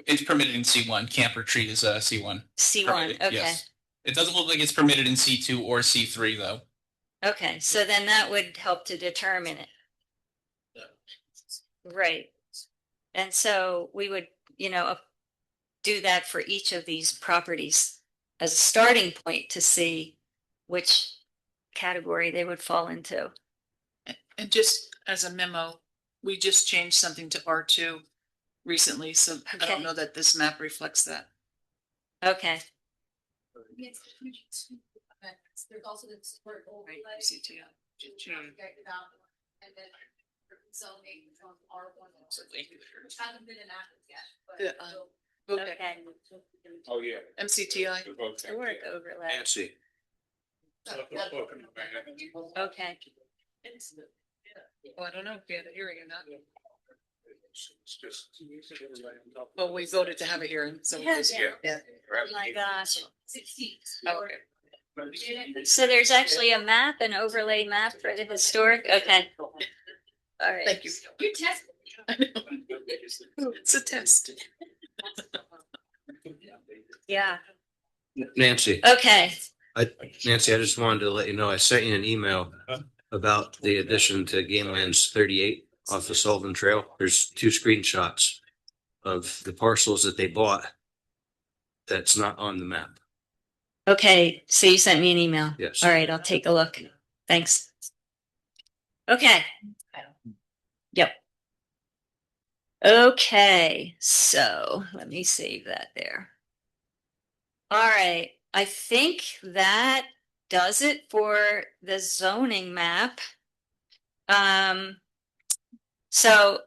It's permitted in C1. Camp retreat is C1. C1, Permitted, okay. yes. It doesn't look like it's permitted in C2 or C3 though. Okay, so then that would help to determine it. Right. And so we would, do that for each of these properties as a starting point to see which category they would fall into. And just as a memo, we just changed something to R2 recently, so I Okay. don't know that this map reflects that. Okay, There's also the support overlay. CTI. And then zoning from R1, which hasn't been enacted yet, but. Yeah, Okay. okay. Oh, yeah. MCTI. The vote tank, Work yeah. overlap. Nancy. Okay. Well, I don't know if we had a hearing or not. It's just. Well, we voted to have a hearing, so. Yeah. Yeah. Oh my gosh. 16. Oh, okay. So there's actually a map, an overlay map for the historic, okay. All right. Thank you. You tested. I know. It's a test. Yeah, Nancy, okay, Nancy, I just wanted to let you know, I sent you an email about the addition to Game Lands 38 off the Sullivan Trail. There's 2 screenshots of the parcels that they bought that's not on the map. okay, so you sent me an email. Yes. All right, I'll take a look. Thanks. Okay. Yep. Okay, so let me save that there. All right, I think that does it for the zoning map. So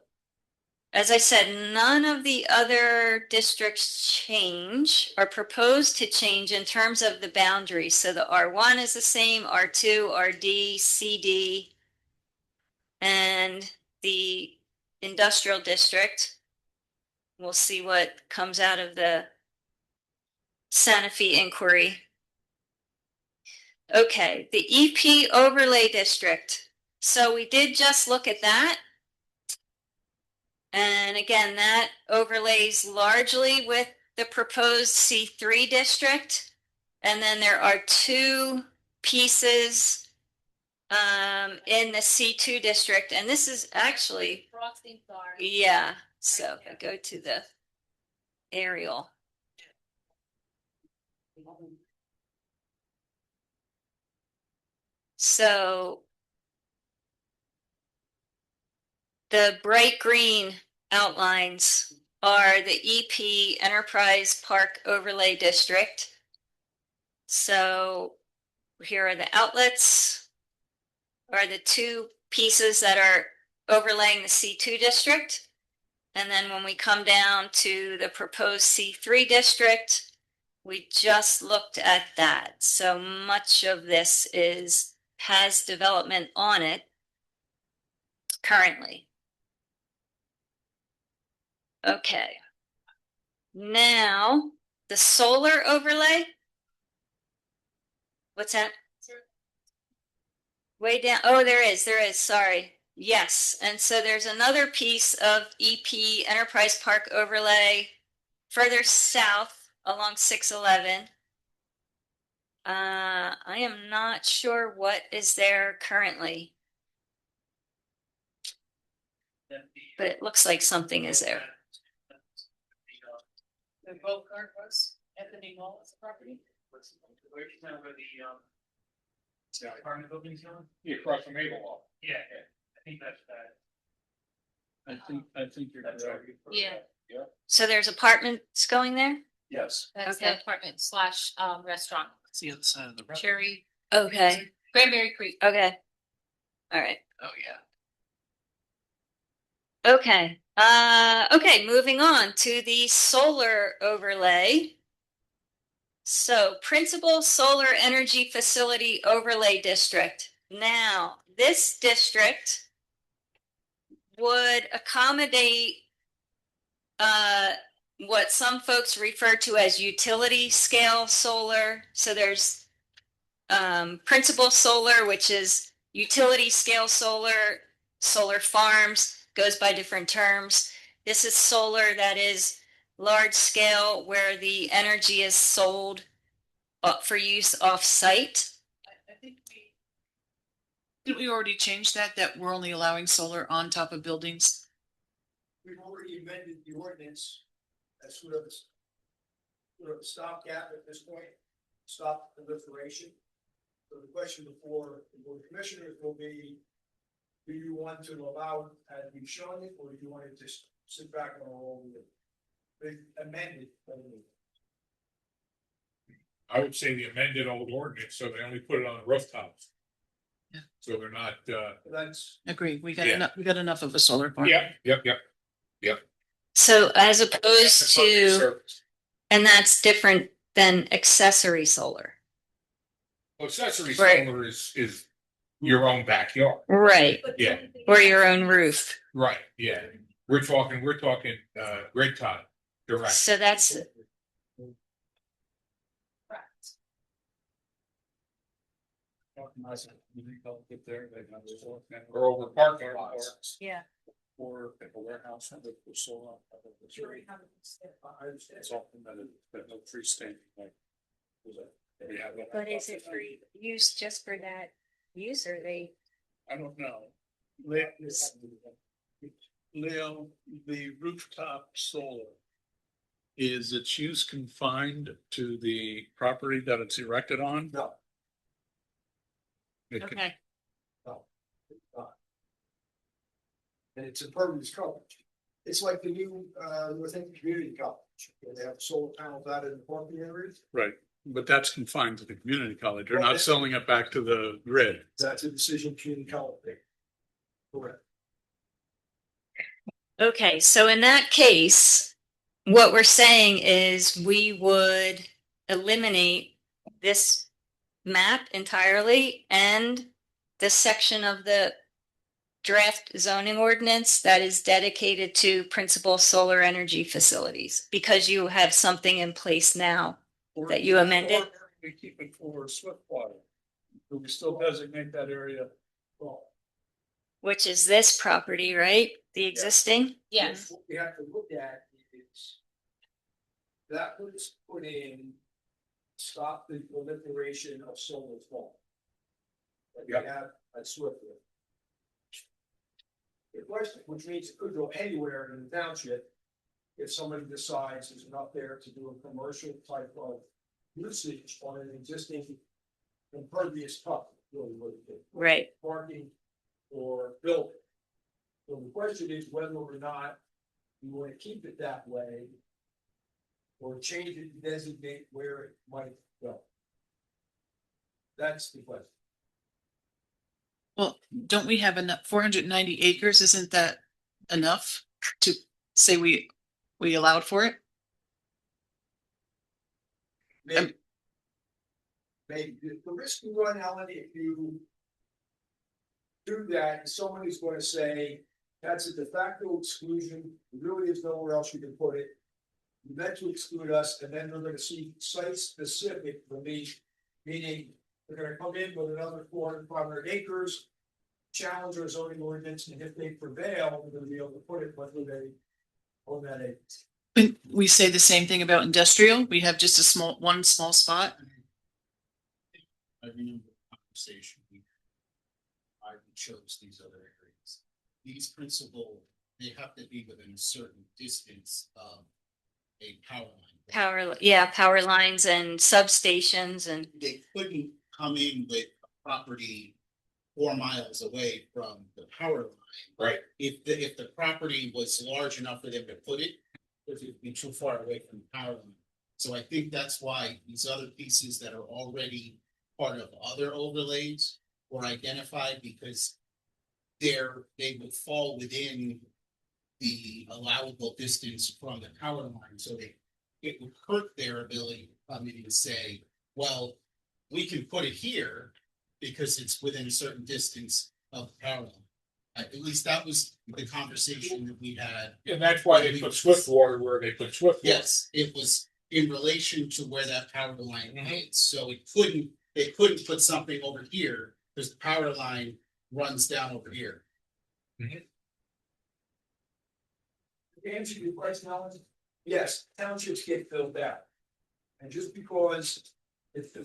as I said, none of the other districts change or proposed to change in terms of the boundaries. So the R1 is the same, R2, RD, CD, and the industrial district. We'll see what comes out of the Santa Fe inquiry. Okay, the EP overlay district. So we did just look at that. And again, that overlays largely with the proposed C3 district. And then there are 2 pieces in the C2 district. And this is actually, Frosting bar. yeah. So if I go to the aerial. So the bright green outlines are the EP Enterprise Park Overlay District. So here are the outlets, are the 2 pieces that are overlaying the C2 district. And then when we come down to the proposed C3 district, we just looked at that. So much of this has development on it currently. Okay. Now, the solar overlay. What's that? Way down. Oh, there is. Sorry. Yes. And so there's another piece of EP Enterprise Park overlay further south along 611. I am not sure what is there currently. but it looks like something is there. The golf cart was Anthony Mall as a property. Where you know where the apartment building's going? Yeah, across from Maple. Yeah, I think that's that. I think you're That's correct. right. Yeah. So there's apartments going there? Yes. That's Okay. the apartment / restaurant, It's the other side of the road. Cherry, Okay, Cranberry Creek. okay. All right. Oh, yeah. Okay, okay, moving on to the solar overlay. So principal solar energy facility overlay district. Now, this district would accommodate what some folks refer to as utility scale solar. So there's principal solar, which is utility scale solar, solar farms, goes by different terms. This is solar that is large scale where the energy is sold for use off site. I think didn't we already change that we're only allowing solar on top of buildings? We've already amended the ordinance. That's sort of a stopgap at this point, stop proliferation. So the question before the board of commissioners will be, do you want to allow as we've shown it, or do you want to just sit back on all of it? They amended. I would say the amended old ordinance, so they only put it on the rooftops. Yeah. So they're not, That's Agree. We got Yeah. enough. We got enough of a solar farm. yep. So as opposed to, Service. and that's different than accessory solar. Accessory Right. solar is your own backyard. Right. Yeah. Or your own roof. Right, yeah. We're talking, grid tie, direct. So that's, Or over parking lots. Yeah. Or a warehouse and the solar. It's often that no freestanding. but is it for use just for that use, or they? I don't know. Leo, the rooftop solar, is its use confined to the property that it's erected on? no, It can- Okay. it's not. And it's impervious coverage. It's like the new Northampton Community College. They have solar panels out in the parking areas. Right, but that's confined to the community college. They're Well, not selling it back to the grid. That's a decision community college. Correct. Okay, so in that case, what we're saying is we would eliminate this map entirely and the section of the draft zoning ordinance that is dedicated to principal solar energy facilities, because you have something in place now that you amended. Or we keep it for Swiftwater. Do we still designate that area? Well, Which is this property, right? The existing? Yes. What we have to look at is that was put in, stop the proliferation of solar farm. That we have at Swiftwood. The question, which means it could go anywhere in the township. If somebody decides there's enough there to do a commercial type of usage on an existing impervious cover, really what it is. Right. Parking or building. So the question is whether or not you want to keep it that way. Or change it to designate where it might go. That's the question. Well, don't we have enough, 490 acres? Isn't that enough to say we allowed for it? Maybe. Maybe the risk you run, Alan, if you do that, someone is going to say that's a de facto exclusion. There really is nowhere else you can put it. You meant to exclude us, and then they're going to see site specific relief, meaning they're going to come in with another 400, 500 acres, challenge our zoning ordinance, and if they prevail, they're going to be able to put it whether they own that acre. When we say the same thing about industrial, we have just one small spot. I remember the conversation. I chose these other areas. These principal they have to be within a certain distance of a power line. Power lines and substations and, They couldn't come in with a property 4 miles away from the power line. Right. If the property was large enough for them to put it, it would be too far away from the power line. So I think that's why these other pieces that are already part of other overlays were identified, because they would fall within the allowable distance from the power line, so it would hurt their ability to come in and say, well, we can put it here because it's within a certain distance of the power line. At least that was the conversation that we had. And that's why they put Swiftwater where they put Swiftwater. Yes, it was in relation to where that power line is, so they couldn't put something over here because the power line runs down over here. To answer your question, Alan, yes, townships get filled out. And just because,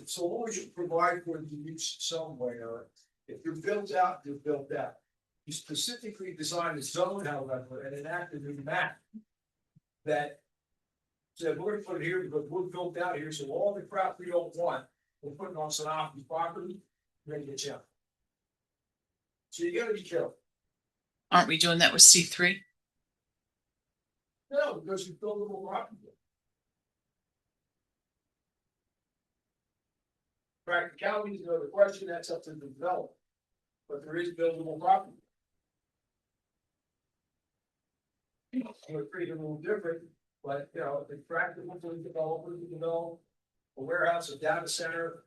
so long as you provide for the use somewhere, if you're built out, you're built out. You specifically designed a zone, however, and enacted a map that said, we're gonna put it here because we're built out here, so all the crap we don't want, we're putting on Sanofi's property, we're gonna get you out. So you gotta be careful. Aren't we doing that with C3? No, because you buildable property. Practicality is another question, that's up to the developer. But there is buildable property. We're treating it a little different, but if it's practical for the developer to develop a warehouse, a data center,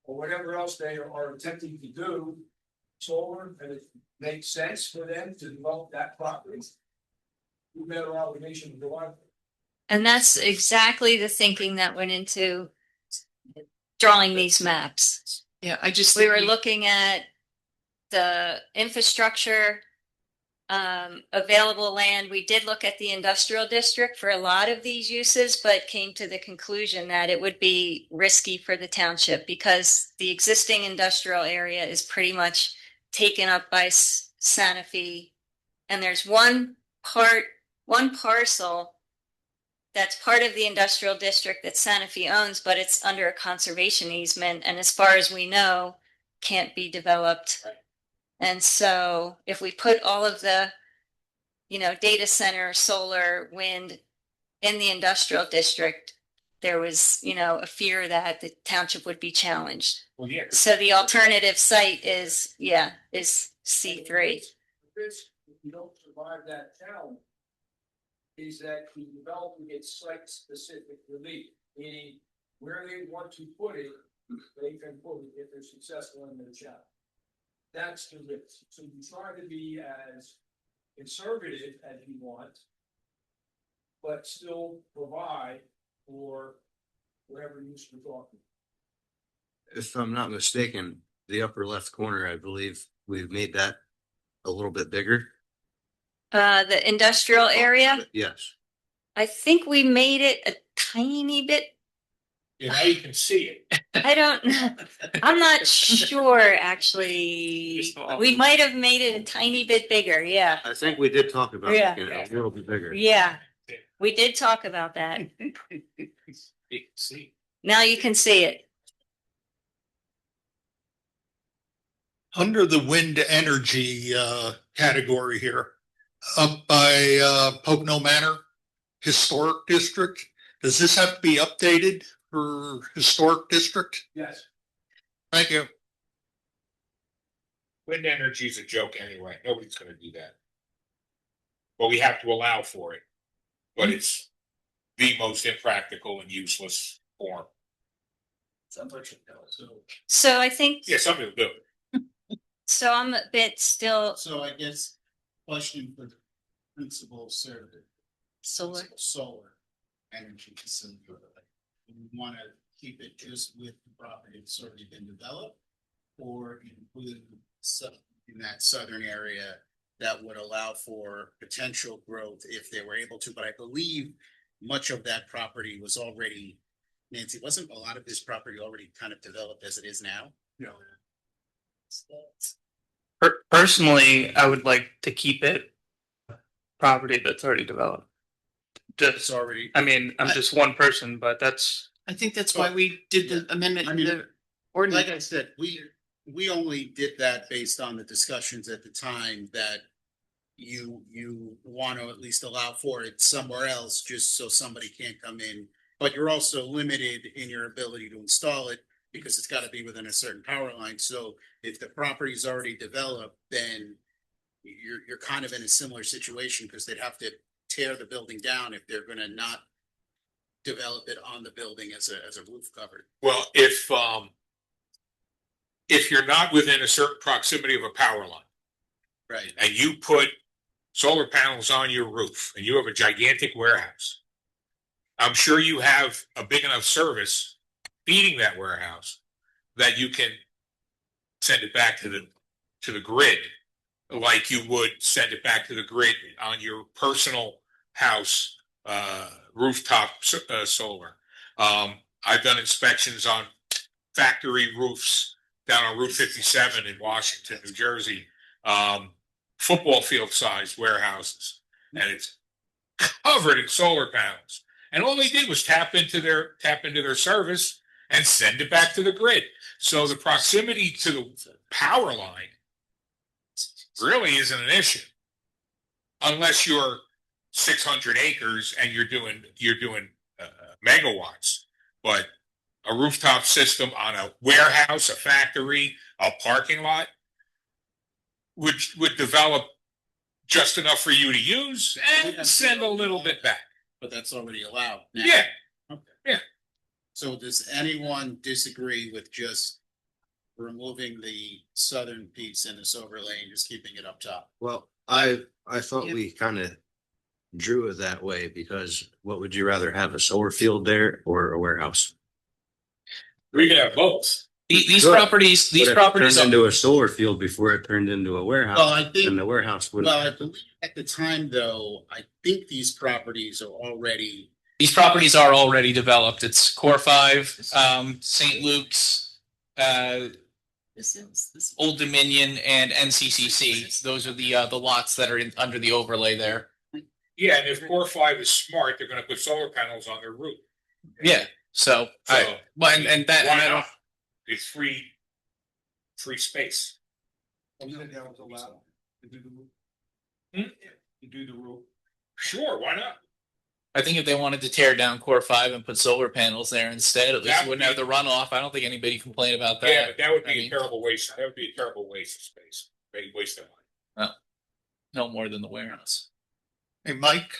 or whatever else they are attempting to do, solar, and it makes sense for them to develop that property. We met our obligation to go on. and that's exactly the thinking that went into drawing these maps. Yeah, I just. We were looking at the infrastructure, available land. We did look at the industrial district for a lot of these uses, but came to the conclusion that it would be risky for the township because the existing industrial area is pretty much taken up by Sanofi. And there's one parcel that's part of the industrial district that Sanofi owns, but it's under a conservation easement. And as far as we know, can't be developed. And so if we put all of the, data center, solar, wind in the industrial district, there was, a fear that the township would be challenged. Well, yeah. So the alternative site is C3. If you don't survive that challenge, is that the developer gets site-specific relief, meaning where they want to put it, they can put it if they're successful in their challenge. That's the risk. So you try to be as conservative as you want, but still provide for whatever use we're talking. If I'm not mistaken, the upper left corner, I believe we've made that a little bit bigger. The industrial area, Yes. I think we made it a tiny bit. Yeah, now you can see it. I don't know. I'm not sure, actually. We might have made it a tiny bit bigger. Yeah. I think we did talk about Yeah. making it a little bit bigger. Yeah. We did talk about that. You can see. Now you can see it. Under the wind energy category here, up by Pocono Manor Historic District, does this have to be updated for Historic District? Yes. Thank you. Wind energy is a joke anyway. Nobody's gonna do that. But we have to allow for it. But it's the most impractical and useless form. So I think, Yeah, somebody will do it. so I'm a bit still So I guess question for the principal server. solar. Solar energy facility. We want to keep it just with the property that's already been developed, or include some in that southern area that would allow for potential growth if they were able to. But I believe much of that property was already, Nancy, wasn't a lot of this property already kind of developed as it is now? No. Personally, I would like to keep it property that's already developed. Just, already. I mean, I'm just one person, but that's, I think that's why we did the amendment I in mean, the ordinance. Like I said, we only did that based on the discussions at the time that you want to at least allow for it somewhere else, just so somebody can't come in. But you're also limited in your ability to install it because it's got to be within a certain power line. So if the property is already developed, then you're kind of in a similar situation because they'd have to tear the building down if they're going to not develop it on the building as a roof cover. Well, if you're not within a certain proximity of a power line Right. and you put solar panels on your roof and you have a gigantic warehouse, I'm sure you have a big enough service feeding that warehouse that you can send it back to the grid like you would send it back to the grid on your personal house rooftop solar. I've done inspections on factory roofs down on Route 57 in Washington, New Jersey, football field sized warehouses, and it's covered in solar panels. And all they did was tap into their service and send it back to the grid. So the proximity to the power line really isn't an issue, unless you're 600 acres and you're doing megawatts. But a rooftop system on a warehouse, a factory, a parking lot would develop just enough for you to use and send a little bit back. But that's already allowed now. Yeah. Okay. Yeah. So does anyone disagree with just removing the southern piece in this overlay and just keeping it up top? Well, I thought we kind of drew it that way because what would you rather have, a solar field there or a warehouse? We could have both. These Good. properties, But if it turned into a solar field before it turned into a warehouse, Well, I think, then the warehouse would. well, I believe at the time though, I think these properties are already. These properties are already developed. It's Core 5, St. Luke's, This Old Dominion, and NCCC. Those are the lots that are under the overlay there. Yeah, and if Core 5 is smart, they're going to put solar panels on their roof. Yeah. So, I don't. It's free space. You said that was allowed to do the roof? Hmm? To do the roof? Sure, why not? I think if they wanted to tear down Core 5 and put solar panels there instead, at least you wouldn't have the runoff. I don't think anybody complained about that. Yeah, but that would be a terrible waste. That would be a terrible waste of space. Big waste of money. No more than the warehouse. Hey, Mike,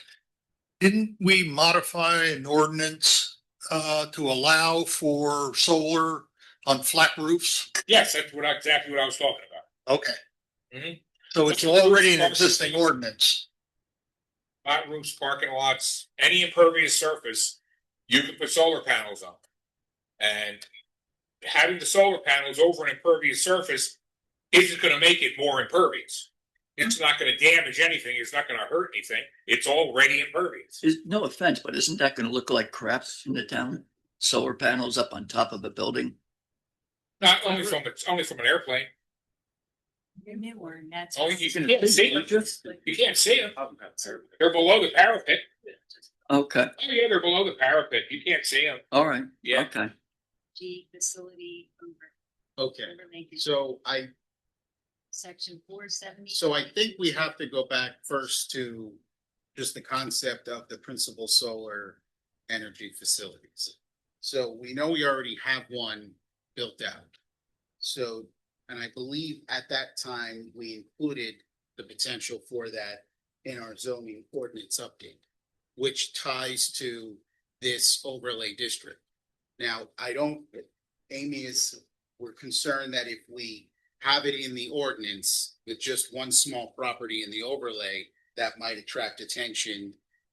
didn't we modify an ordinance to allow for solar on flat roofs? Yes, that's exactly what I was talking about. Okay. Mhm. So it's already an existing ordinance. Flat roofs, parking lots, any impervious surface, you can put solar panels on. And having the solar panels over an impervious surface isn't going to make it more impervious. It's not going to damage anything. It's not going to hurt anything. It's already impervious. No offense, but isn't that gonna look like crap in the town? Solar panels up on top of a building? Not only from an airplane. That's. Only you can't see them. You can't see them. They're below the parapet. Okay, Oh yeah, they're below the parapet. You can't see them. all right, Yeah. okay. G facility over. Okay, so Section 470. So I think we have to go back first to just the concept of the principal solar energy facilities. So we know we already have one built out. So, and I believe at that time, we included the potential for that in our zoning ordinance update, which ties to this overlay district. Now, we're concerned that if we have it in the ordinance with just one small property in the overlay, that might attract attention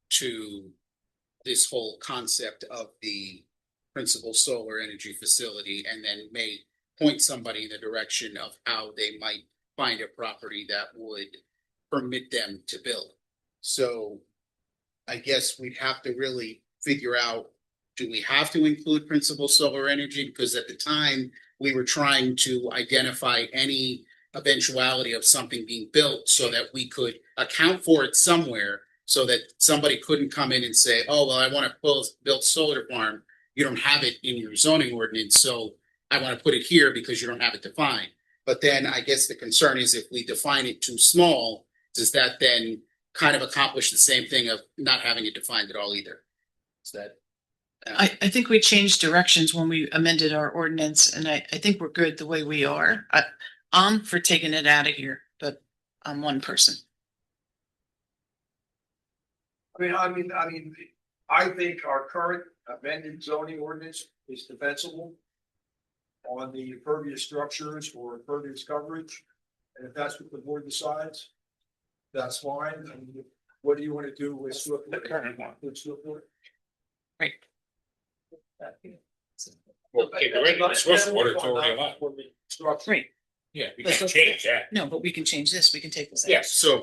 to this whole concept of the principal solar energy facility, and then may point somebody in the direction of how they might find a property that would permit them to build. So I guess we'd have to really figure out, do we have to include principal solar energy? Because at the time, we were trying to identify any eventuality of something being built so that we could account for it somewhere so that somebody couldn't come in and say, oh, well, I want to build solar farm. You don't have it in your zoning ordinance, so I want to put it here because you don't have it defined. But then I guess the concern is if we define it too small, does that then kind of accomplish the same thing of not having it defined at all either? Is that? I think we changed directions when we amended our ordinance, and I think we're good the way we are. I'm for taking it out of here, but I'm one person. I think our current amended zoning ordinance is defensible on the impervious structures or impervious coverage. And if that's what the board decides, that's fine. I mean, what do you want to do with The current one. Right. Well, okay, the way it's supposed to order, it's already allowed. Right. Yeah, we can't change that. No, but we can change this. We can take this out. Yes, So,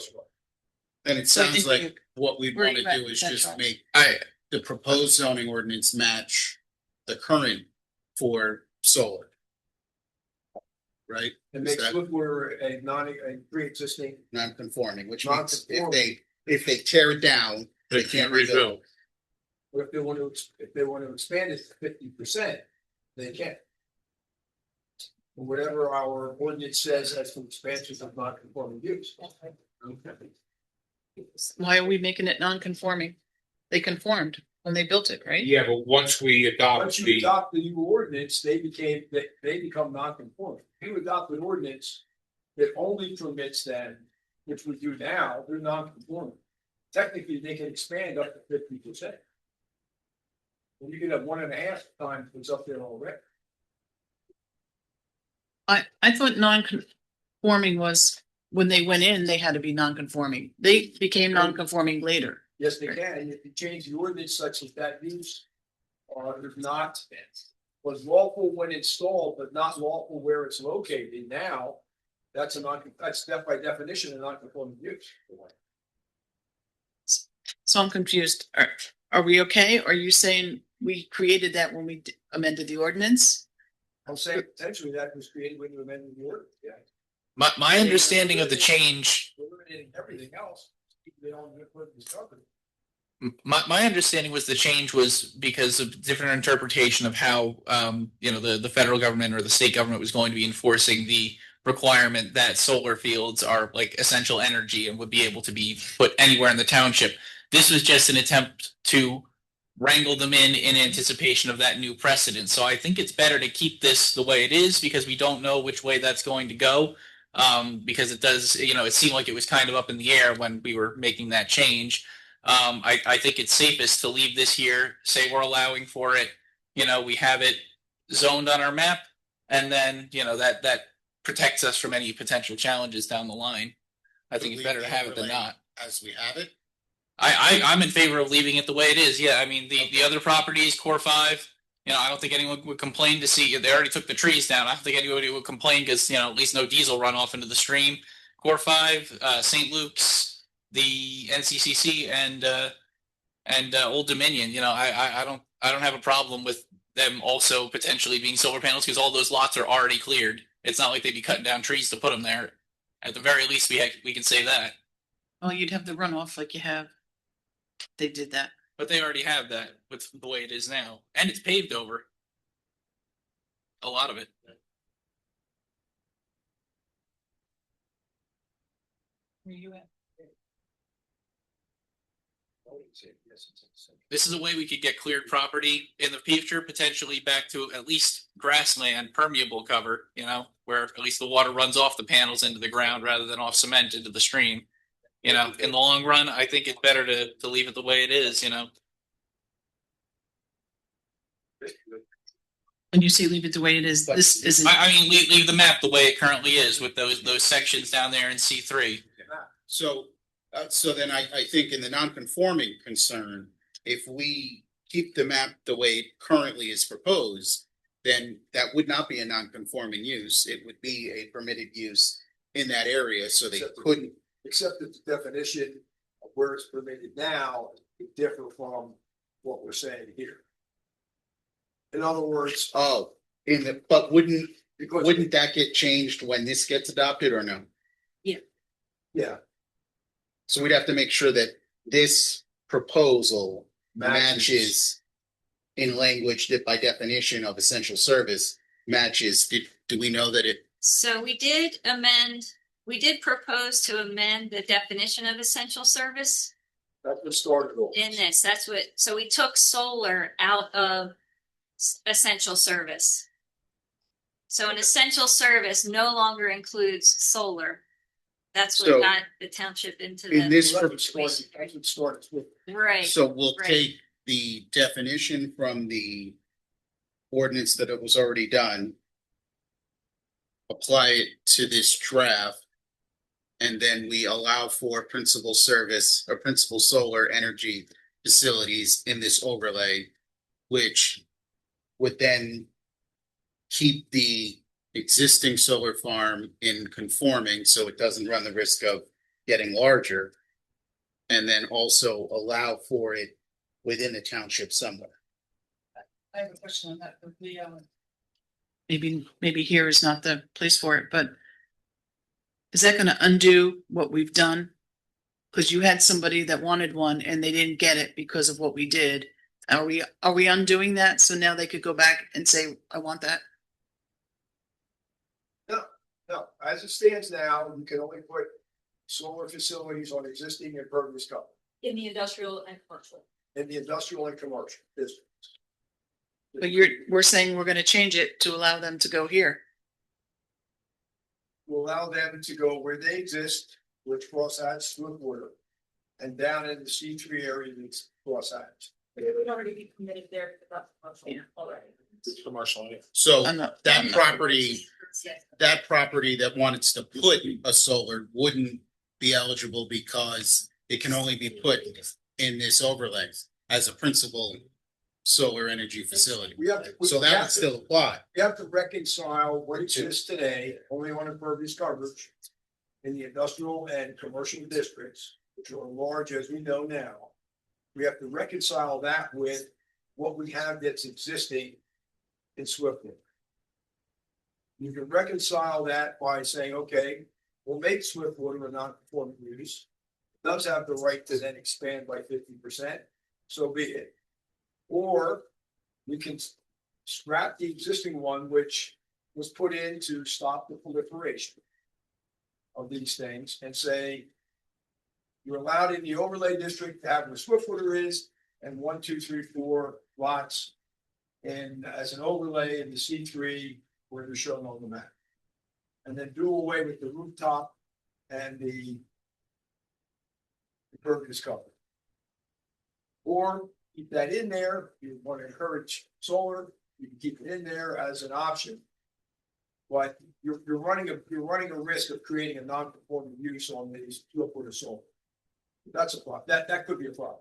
and it So I sounds think like what we where want you to at do with is that, just Charles? make the proposed zoning ordinance match the current for solar. Right? And Is make that Swiftwater a pre-existing. non-conforming, which means Non-conforming. if they tear it down, They can't rebuild. But if they want to expand it to 50%, they can. Whatever our ordinance says as to expansions of non-conforming use. Okay. Why are we making it non-conforming? They conformed when they built it, right? Yeah, but once we adopt Once you the, adopt the new ordinance, they become non-conforming. If you adopt an ordinance that only permits them, which we do now, they're non-conforming. Technically, they can expand up to 50%. And you can have 1.5 times what's up there already. I thought non-conforming was when they went in, they had to be non-conforming. They became non-conforming later. Yes, they can, and if you change the ordinance such that that use was lawful when installed, but not lawful where it's located now, that's by definition a non-conforming use. So I'm confused. Are we okay? Are you saying we created that when we amended the ordinance? I'm saying potentially that was created when you amended the ordinance, yeah. My understanding of the change, Eliminating everything else, they don't put this covered. my understanding was the change was because of different interpretation of how, the federal government or the state government was going to be enforcing the requirement that solar fields are like essential energy and would be able to be put anywhere in the township. This was just an attempt to wrangle them in anticipation of that new precedent. So I think it's better to keep this the way it is because we don't know which way that's going to go. Because it does, it seemed like it was kind of up in the air when we were making that change. I think it's safest to leave this here, say we're allowing for it, we have it zoned on our map, and then, that protects us from any potential challenges down the line. I think it's better to have it than not. As we have it. I'm in favor of leaving it the way it is. Yeah, I mean, the other properties, Core 5, I don't think anyone would complain to see, they already took the trees down. I don't think anybody would complain because, at least no diesel runoff into the stream. Core 5, St. Luke's, the NCCC and Old Dominion, I don't have a problem with them also potentially being solar panels because all those lots are already cleared. It's not like they'd be cutting down trees to put them there. At the very least, we can say that. Well, you'd have the runoff like you have. They did that. But they already have that with the way it is now. And it's paved over. A lot of it. Where you at? This is a way we could get cleared property in the future, potentially back to at least grassland, permeable cover, where at least the water runs off the panels into the ground rather than off cement into the stream. In the long run, I think it's better to leave it the way it is, When you say leave it the way it is, this isn't. I mean, leave the map the way it currently is with those sections down there in C3. So then I think in the non-conforming concern, if we keep the map the way it currently is proposed, then that would not be a non-conforming use. It would be a permitted use in that area, so they couldn't. Except that the definition of where it's permitted now is different from what we're saying here. In other words, but wouldn't Because Wouldn't that get changed when this gets adopted or no? yeah, So we'd have to make sure that this proposal matches. matches in language that by definition of essential service matches. Do we know that it? So we did propose to amend the definition of essential service That's what started all. in this. So we took solar out of essential service. So an essential service no longer includes solar. That's what So, got the township into in the. this That's what started with. Right. So we'll Right. take the definition from the ordinance that it was already done, apply it to this draft, and then we allow for principal service or principal solar energy facilities in this overlay, which would then keep the existing solar farm in conforming, so it doesn't run the risk of getting larger, and then also allow for it within the township somewhere. I have a question on that. Maybe here is not the place for it, but is that gonna undo what we've done? Cause you had somebody that wanted one and they didn't get it because of what we did. Are we undoing that? So now they could go back and say, I want that? No, as it stands now, you can only put solar facilities on existing impervious cover In the industrial and commercial. in the industrial and commercial districts. But we're saying we're gonna change it to allow them to go here. To allow them to go where they exist, which cross hatch with water, and down in the C3 area, it's cross hatch. It would already be permitted there, but that's commercial Yeah. already. It's commercial. So I'm not- that property, Yes. that property that wanted to put a solar wouldn't be eligible because it can only be put in this overlay as a principal solar energy facility. We have to. So that would still apply. You have to reconcile what exists today, only on impervious coverage in the industrial and commercial districts, which are large as we know now. We have to reconcile that with what we have that's existing in Swiftwood. You can reconcile that by saying, okay, we'll make Swiftwood a non-conforming use. It does have the right to then expand by 50%, so be it. Or we can scrap the existing one, which was put in to stop the proliferation of these things, and say you're allowed in the overlay district to have where Swiftwater is and 1, 2, 3, 4 lots, and as an overlay in the C3 where they're shown on the map, and then do away with the rooftop and the impervious cover. Or keep that in there. If you want to encourage solar, you can keep it in there as an option. But you're running a risk of creating a non-conforming use on these Swiftwood or solar. That's a problem. That could be a problem.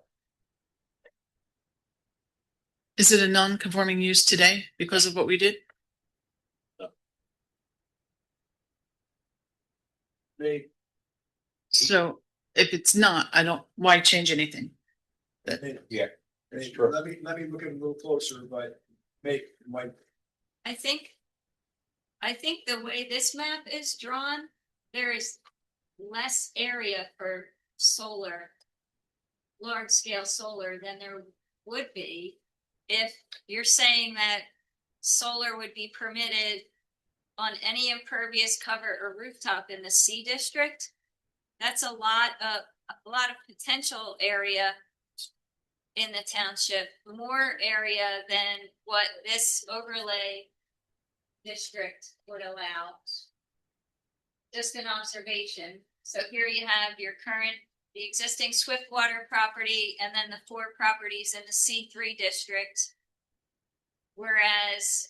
Is it a non-conforming use today because of what we did? They, So if it's not, why change anything? Yeah. let me look at it a little closer, but might. I think the way this map is drawn, there is less area for solar, large scale solar than there would be if you're saying that solar would be permitted on any impervious cover or rooftop in the C district. That's a lot of potential area in the township, more area than what this overlay district would allow. Just an observation. So here you have the existing Swiftwater property and then the 4 properties in the C3 district. Whereas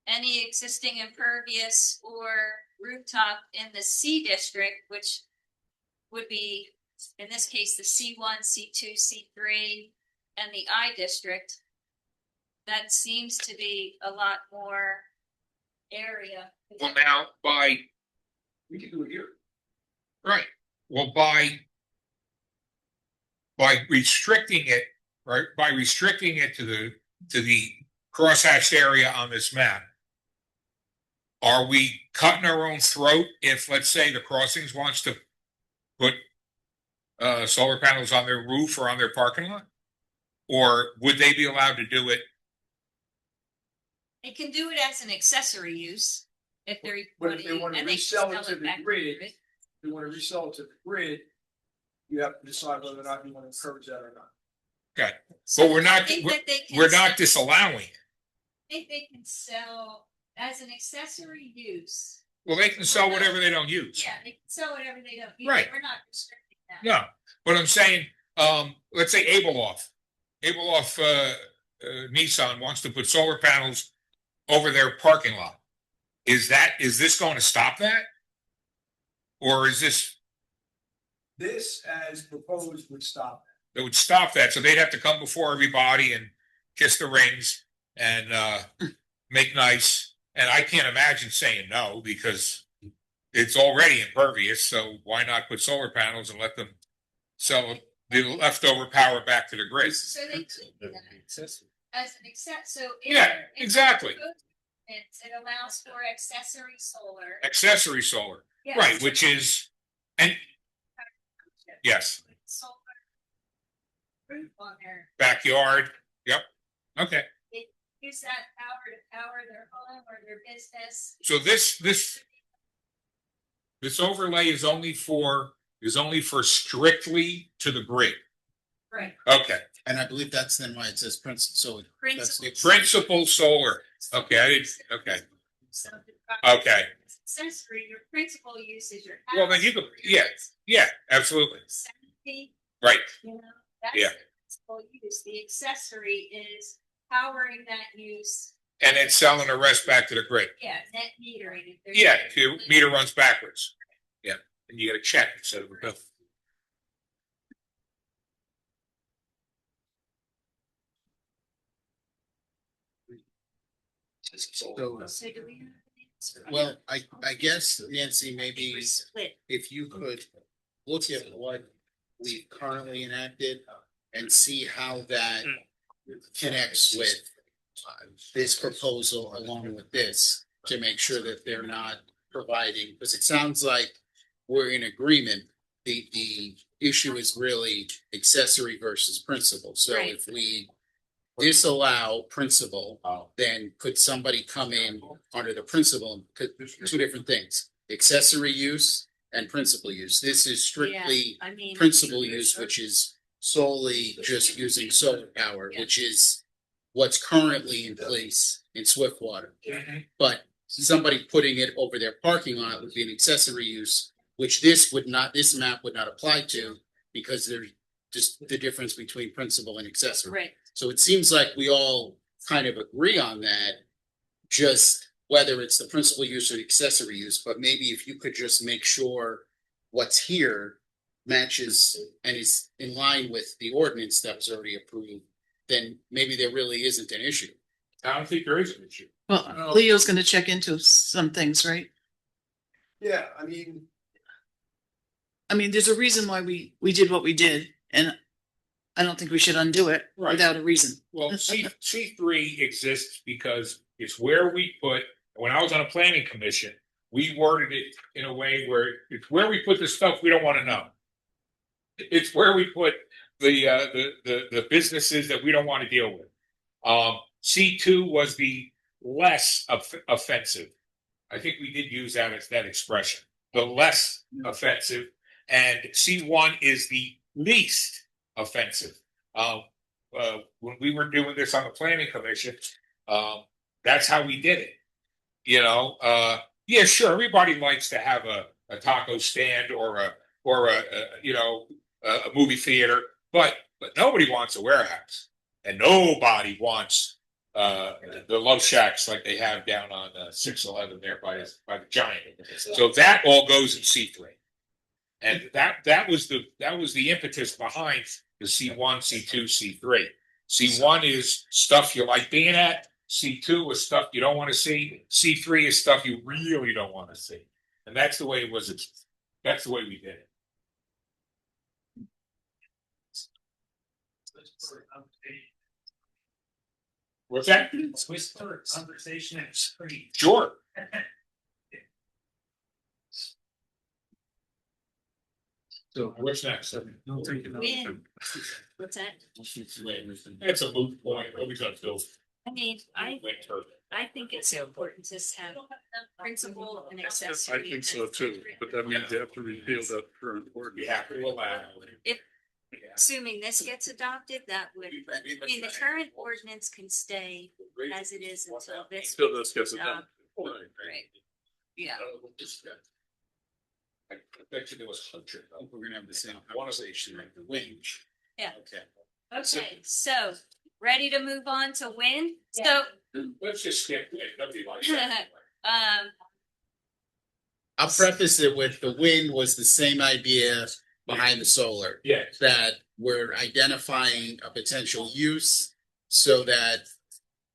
any existing impervious or rooftop in the C district, which would be in this case the C1, C2, C3, and the I district, that seems to be a lot more area. Well, now We can do it here. right. Well, by restricting it, right, by restricting it to the crosshatched area on this map, are we cutting our own throat if, let's say, the Crossings wants to put solar panels on their roof or on their parking lot? Or would they be allowed to do it? They can do it as an accessory use if they're. But if they want to and can resell it to back the to grid, grid. if you want to resell it to the grid, you have to decide whether or not you want to encourage that or not. Okay, So but we're I not, think that they can we're not sell- disallowing. I think they can sell as an accessory use. Well, they can sell whatever they don't use. Yeah, they can sell whatever they don't use. Right. We're not restricting that. No, but I'm saying, let's say Ableloff Nissan wants to put solar panels over their parking lot. Is this going to stop that? Or is this, This, as proposed, would stop that would stop that? So they'd have to come before everybody and kiss the rings and, make nice. And I can't imagine saying no because it's already impervious. So why not put solar panels and let them sell the leftover power back to the grid? So they could do that as an so. Yeah, exactly. It allows for accessory solar. Accessory solar, Yes. right, which is, and yes, Solar roof on their. backyard, yep, okay. Use that power to power their home or their business. So this overlay is only for strictly to the grid. Right. Okay, And I believe that's then why it says principal, so that's the principal solar. Okay, I didn't, okay, So the property okay. is accessory, your principal use is your. Well, then you could, yeah, absolutely, Sanity, right, you know, that's Yeah. the principal use. The accessory is powering that use. and then selling the rest back to the grid. Yeah, net metering. If there's- Yeah, if your meter runs backwards. Yeah, and you get a check instead of a bill. So, So do we have an answer? well, I guess Nancy, maybe We're split. if you could look at what we've currently enacted and see how that connects with this proposal along with this, to make sure that they're not providing, because it sounds like we're in agreement. The issue is really accessory versus principal. So Right. if we disallow principal, then could somebody come in under the principal, two different things, accessory use and principal use. This is strictly I mean. principal use, which is solely just using solar power, which is what's currently in place in Swiftwater. But somebody putting it over their parking lot would be an accessory use, which this map would not apply to, because there's just the difference between principal and accessory. Right. So it seems like we all kind of agree on that, just whether it's the principal use or the accessory use, but maybe if you could just make sure what's here matches and is in line with the ordinance that was already approved, then maybe there really isn't an issue. I don't think there is an issue. Well, Leo's gonna check into some things, right? Yeah, I mean, there's a reason why we did what we did, and I don't think we should undo it Right. without a reason. Well, C3 exists because it's where we put, when I was on a planning commission, we worded it in a way where it's where we put the stuff we don't want to know. It's where we put the businesses that we don't want to deal with. C2 was the less offensive. I think we did use that as that expression, the less offensive, and C1 is the least offensive. When we were doing this on the planning commission, that's how we did it. You know, yeah, sure, everybody likes to have a taco stand or a movie theater, but nobody wants a warehouse, and nobody wants the love shacks like they have down on 611 there by the Giant. So that all goes in C3, and that was the impetus behind the C1, C2, C3. C1 is stuff you like being at. C2 is stuff you don't want to see. C3 is stuff you really don't want to see, and that's the way it was. That's the way we did it. What's that? Whisper conversation and screen. Sure. So what's next? Wind. What's that? That's a moot point. What we gonna do? I mean, Wind turbine. I think it's important to have principal and I accessory. think so too, but that means you have to repeal that current We ordinance. have to allow. Assuming this gets adopted, that would, I mean, the current ordinance can stay as it is until this. Still this gets it done. Right. Yeah. I bet you there was 100. We're gonna have the same conversation, like the wind. Yeah. Okay. Okay, so ready to move on to wind? So, Let's just skip it. That'd be like that. I'll preface it with the wind was the same idea behind the solar. Yeah. That we're identifying a potential use so that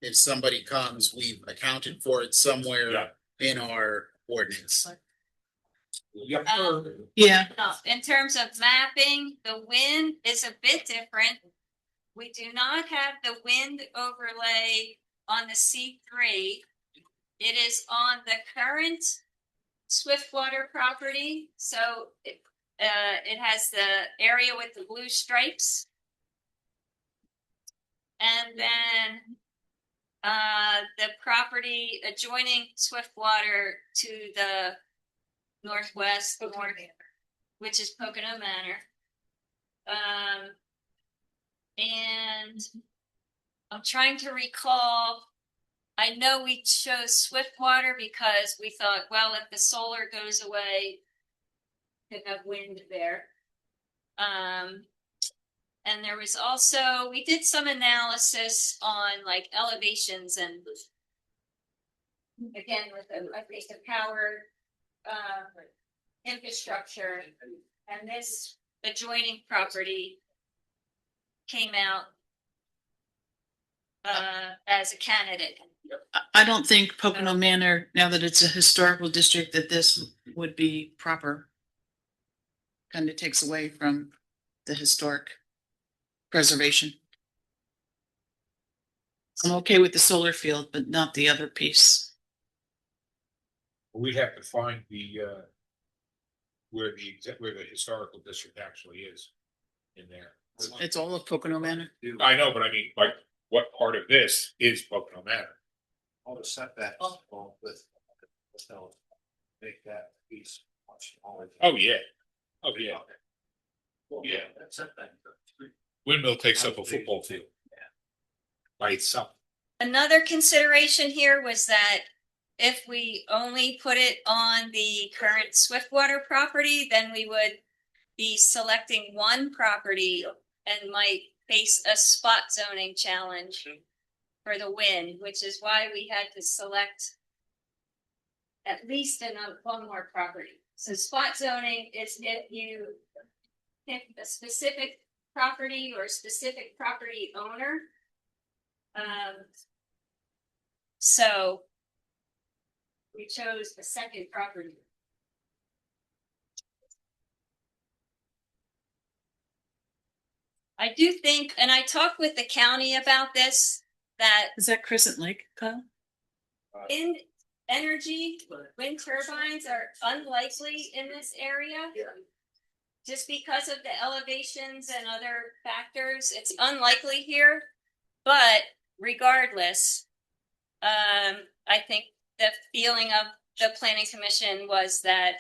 if somebody comes, we've accounted for it somewhere in our ordinance. Yep. Yeah. in terms of mapping, the wind is a bit different. We do not have the wind overlay on the C3. It is on the current Swiftwater property, so it has the area with the blue stripes. And then the property adjoining Swiftwater to the northwest, which is Pocono Manor. And I'm trying to recall, I know we chose Swiftwater because we thought, well, if the solar goes away, could have wind there. And there was also, we did some analysis on like elevations and again, with the power infrastructure, and this adjoining property came out as a candidate. I don't think Pocono Manor, now that it's a historical district, that this would be proper. Kind of takes away from the historic preservation. I'm okay with the solar field, but not the other piece. We'd have to find the where the historical district actually is in there. It's all of Pocono Manor. I know, but I mean, like, what part of this is Pocono Manor? All the setbacks with make that piece much smaller. Oh, yeah. Oh, yeah. Yeah. That setback. Windmill takes up a football field. By itself. Another consideration here was that if we only put it on the current Swiftwater property, then we would be selecting one property and might face a spot zoning challenge for the wind, which is why we had to select at least one more property. So spot zoning is if you pick a specific property or specific property owner. So we chose the second property. I do think, and I talked with the county about this, that Is that Crescent Lake, Kyle? wind energy, wind turbines are unlikely in this area. Just because of the elevations and other factors, it's unlikely here. But regardless, I think the feeling of the planning commission was that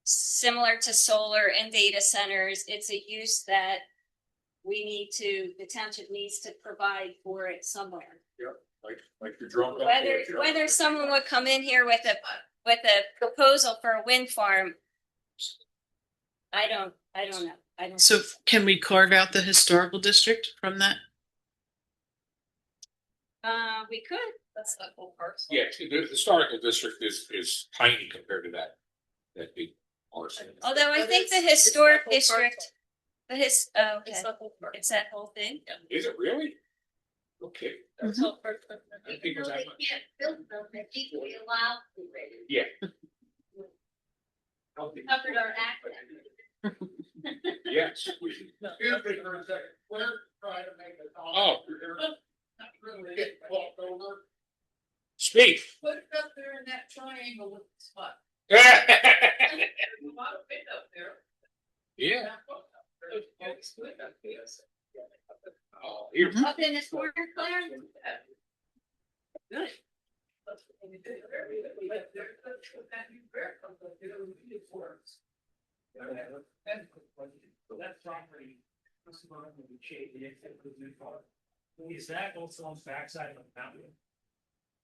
similar to solar and data centers, it's a use that the township needs to provide for it somewhere. Yep, like you're drunk. Whether someone would come in here with a proposal for a wind farm, I don't know. So can we carve out the historical district from that? We could. That's the whole parcel. Yeah, the historical district is tiny compared to that big parcel. Although I think the historic district, okay. It's that whole thing. Is it really? Okay. I think it was that much. Yeah. Covered our act. Yes. Excuse me for a second. We're trying to make a call. Oh. Not really getting walked over. Speak. Put it up there in that triangle with the spot. Yeah. Oh, here. Up in this corner, Claire? Good. That property. Is that also on the backside of the mountain?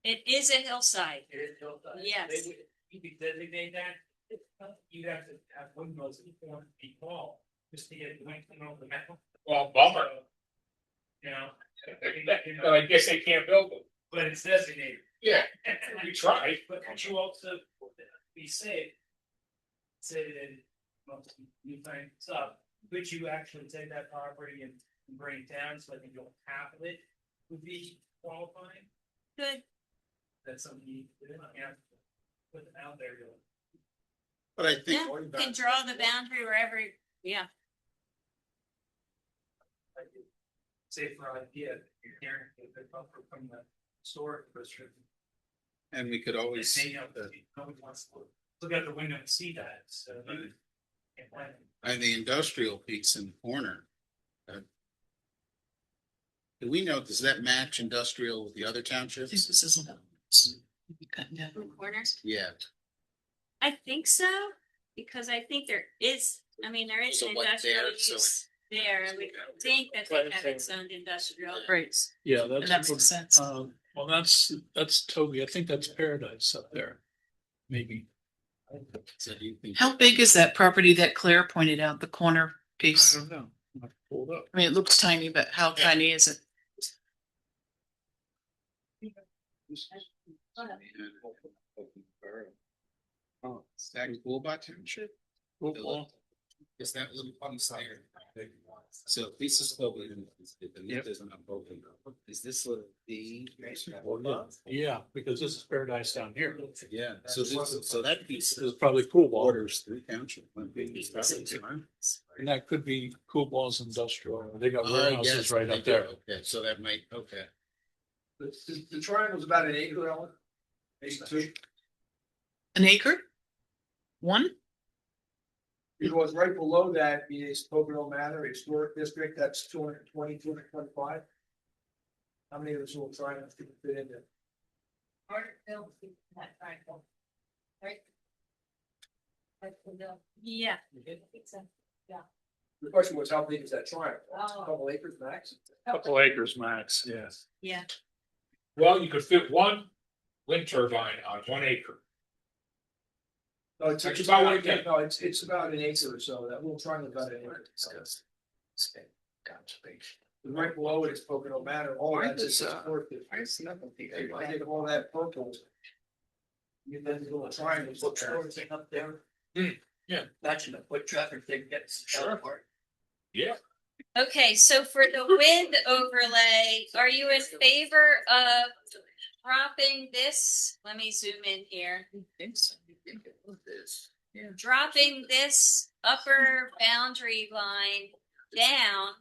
It is a hillside. It is hillside. Yes. They would, you could designate that, you'd have to have windmills that want to be tall, just to get the wind coming over the mountain. Well, bummer. You know? But I guess they can't build them. But it's designated. Yeah, we tried. But you also, be safe. Say that, well, you find stuff, could you actually take that property and bring it down so that you don't half of it would be qualifying? Good. That's something you didn't have to put them out there doing. But I think. Yeah, can draw the boundary wherever, yeah. Say for idea, you're hearing the buffer from the store district. And we could always. Nobody wants to look out the window and see that, so. And the industrial piece in the corner. Do we know, does that match industrial with the other townships? This isn't. Corners? Yeah. I think so, because I think there is, I mean, there is So an what industrial there, so- use there, and we think that they have its own industrial. Right. Yeah, And that makes sense. Well, that's Toby. I think that's Paradise up there. Maybe. So do you think? How big is that property that Claire pointed out, the corner piece? I don't know. I'll pull it up. I mean, it looks tiny, but how tiny is it? Oh, is that Coolbot Township? Football. Is that little pumps there? So this is probably. Is this little B? Yeah, because this is Paradise down here. Yeah, so that piece. This is probably Cool Ball. Borders through township. And that could be Cool Ball's industrial. They got warehouses right up there. Okay, so that might, okay. The triangle's about an acre, Ellen? Maybe two. An acre? One? Because right below that is Pocono Manor Historic District, that's 220, 225. How many of those little triangles can fit in there? Yeah. The question was, how big is that triangle? A couple acres max? Couple acres max, yes. Yeah. Well, you could fit one wind turbine on 1 acre. No, it's That's about, about what I get. no, it's about an acre or so, that little triangle about an acre. And right below it is Pocono Manor, all that's is historic district. I think all that purple. You then the little triangles. Look, everything up there. Yeah. Imagine the foot traffic thing gets. Sure. Yeah. Okay, so for the wind overlay, are you in favor of dropping this? Let me zoom in here. Dropping this upper boundary line down.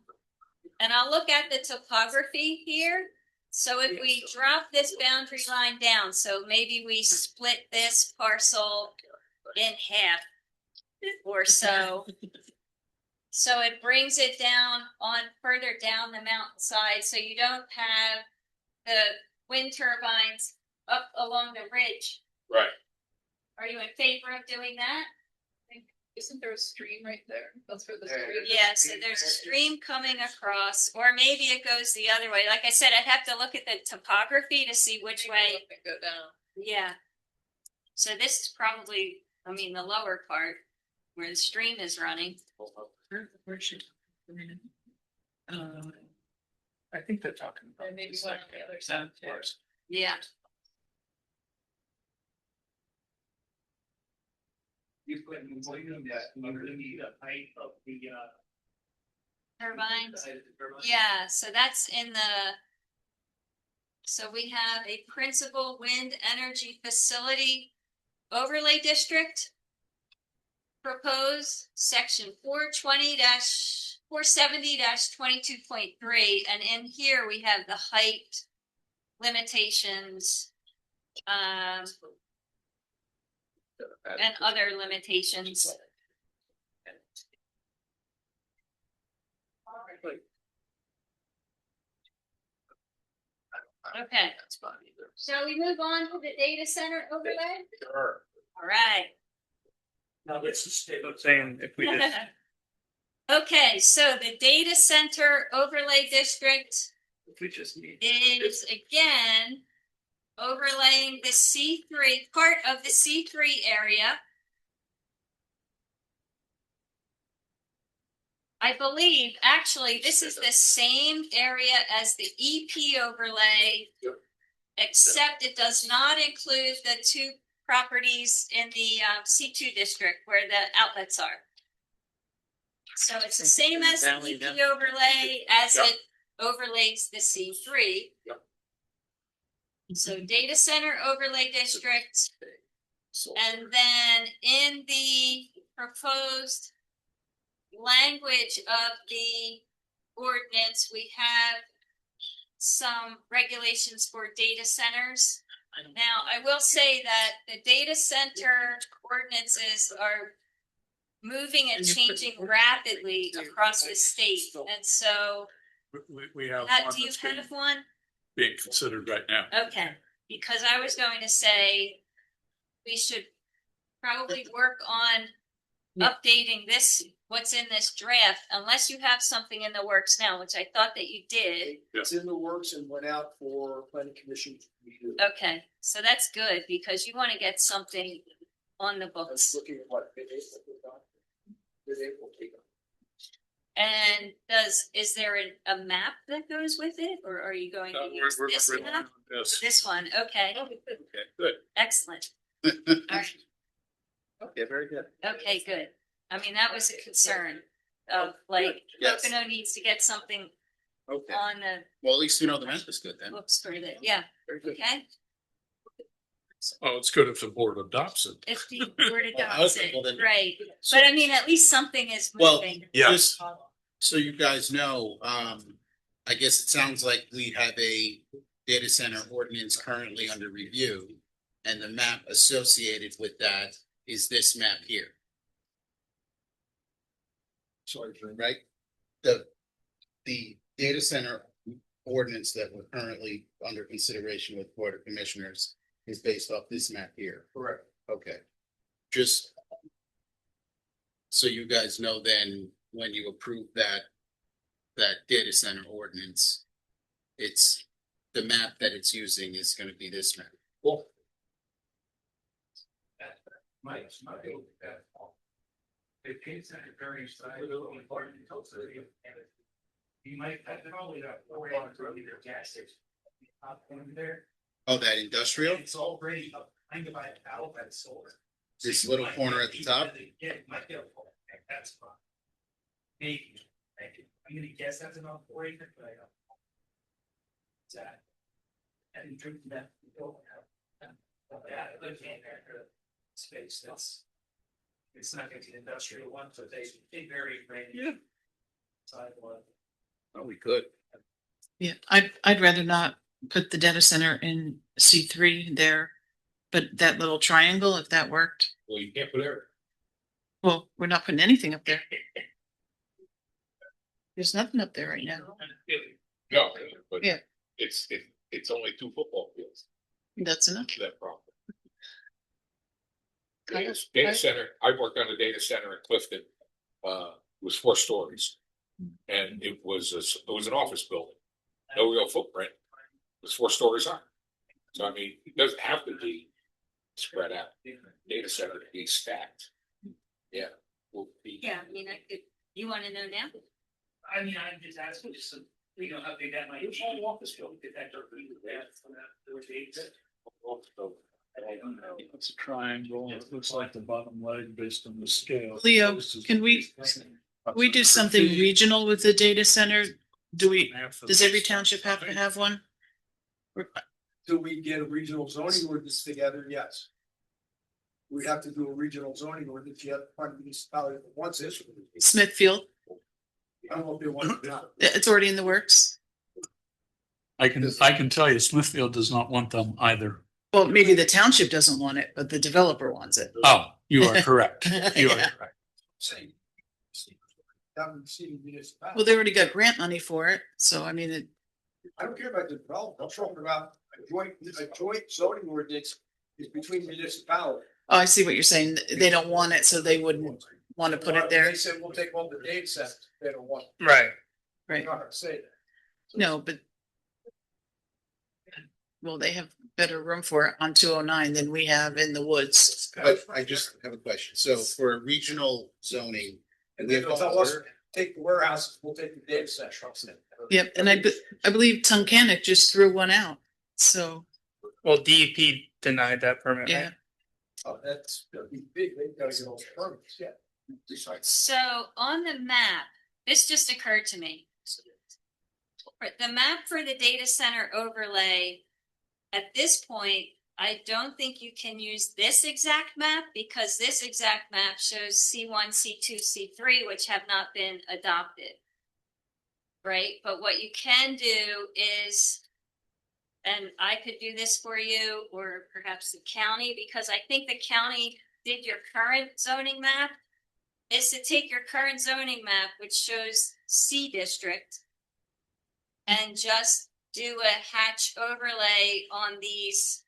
And I'll look at the topography here. So if we drop this boundary line down, so maybe we split this parcel in half or so. So it brings it down on further down the mountainside, so you don't have the wind turbines up along the ridge. Right. Are you in favor of doing that? Isn't there a stream right there? That's where the stream. Yeah, so there's a stream coming across, or maybe it goes the other way. Like I said, I'd have to look at the topography to see which way. Go down. Yeah. So this is probably, I mean, the lower part where the stream is running. Where should? I think they're talking about. And maybe one on the other side too. Yeah. You put in volume that underneath the height of the Turbines. turbine. Yeah, so that's in the. So we have a principal wind energy facility overlay district. Proposed section 470-22.3, and in here we have the height limitations. And other limitations. Okay, That's fine either. shall we move on to the data center overlay? Sure. All right. Now let's just stay up saying if we just. Okay, so the data center overlay district If we just need. is again overlaying the C3, part of the C3 area. I believe, actually, this is the same area as the EP overlay, except it does not include the two properties in the C2 district where the outlets are. So it's the same as the EP overlay as it overlays the C3. So data center overlay district. And then in the proposed language of the ordinance, we have some regulations for data centers. Now, I will say that the data center ordinances are moving and changing rapidly across the state. And so, We have do you have one? being considered right now. Okay, because I was going to say we should probably work on updating this, what's in this draft, unless you have something in the works now, which I thought that you did. It's in the works and went out for planning commission review. Okay, so that's good because you want to get something on the I was books. looking at what, mid-April takeoff. And is there a map that goes with it, or are you going to use this map? Yes. This one, okay, Okay, good. excellent. All right. Okay, very good. Okay, good. I mean, that was a concern of like, Yes. Pocono needs to get something Okay. on the Well, at least we know the map is good then. books for that, yeah, Very good. okay? Oh, it's good if the board adopts it. If the word Well, adopts okay, it, well then- right, but I mean, at least something is Well, moving. just so you guys know, I guess it sounds like we have a data center ordinance currently under review. And the map associated with that is this map here. Sorry, Right? The data center ordinance that we're currently under consideration with Board of Commissioners is based off this map here. correct. Okay. Just so you guys know then, when you approve that data center ordinance, it's the map that it's using is gonna be this map. Cool. Might be able to do that. The kids that are very excited, important to tell you. You might, that's probably not, or their gas station. Up in there, Oh, that industrial, it's already up, kind of by the battle by the solar. this little corner at the top? Yeah, you might be able to, that's fine. Maybe, I'm gonna guess that's about 4 acres, but I don't. That. And drink that. Yeah, space, that's. It's not gonna be an industrial one, so they vary. Yeah. Sidewalk. Oh, we could. Yeah, I'd rather not put the data center in C3 there, but that little triangle, if that worked. Well, you can't put everything. Well, we're not putting anything up there. There's nothing up there right now. No, but Yeah. it's only 2 football fields, That's enough. that problem. Kind of, Data right? center, I worked on a data center in Clifton, was 4 stories. And it was an office building, no real footprint, it was 4 stories high. So I mean, it doesn't have to be spread out, data center to be stacked. Yeah. Will be. Yeah, I mean, you want to know now? I mean, I'm just asking, just so we know how big that might be. It's all office building, did that go through the bath from that, there was 8. I don't know. It's a triangle. It looks like the bottom leg based on the scale. Leo, can we do something regional with the data center? Does every township have to have one? Till we get a regional zoning ordinance together, yes. We have to do a regional zoning ordinance, you have part of the municipality that wants this. Smithfield, I don't know if they want it or not. it's already in the works. I can tell you Smithfield does not want them either. Well, maybe the township doesn't want it, but the developer wants it. Oh, you are correct. You are Yeah. correct. Same. That would see the municipality. Well, they already got grant money for it, so I mean, I don't care about the development, I'm talking about a joint zoning ordinance is between municipalities. Oh, I see what you're saying. They don't want it, so they wouldn't want to put it there. They said, we'll take all the data sets, they don't want. it. Right. They're not gonna say that. No, but well, they have better room for it on 209 than we have in the woods. But I just have a question. So for regional zoning, And they will tell us, take the warehouses, we'll take the data set. Yep, and I believe Tunkhannock just threw one out. So Well, DEP denied that permit. yeah. Right? Oh, that's gonna be big, they've gotta get all the permits, yeah. So on the map, this just occurred to me. The map for the data center overlay, at this point, I don't think you can use this exact map because this exact map shows C1, C2, C3, which have not been adopted. Right? But what you can do is, and I could do this for you, or perhaps the county, because I think the county did your current zoning map, is to take your current zoning map, which shows C district, and just do a hatch overlay on these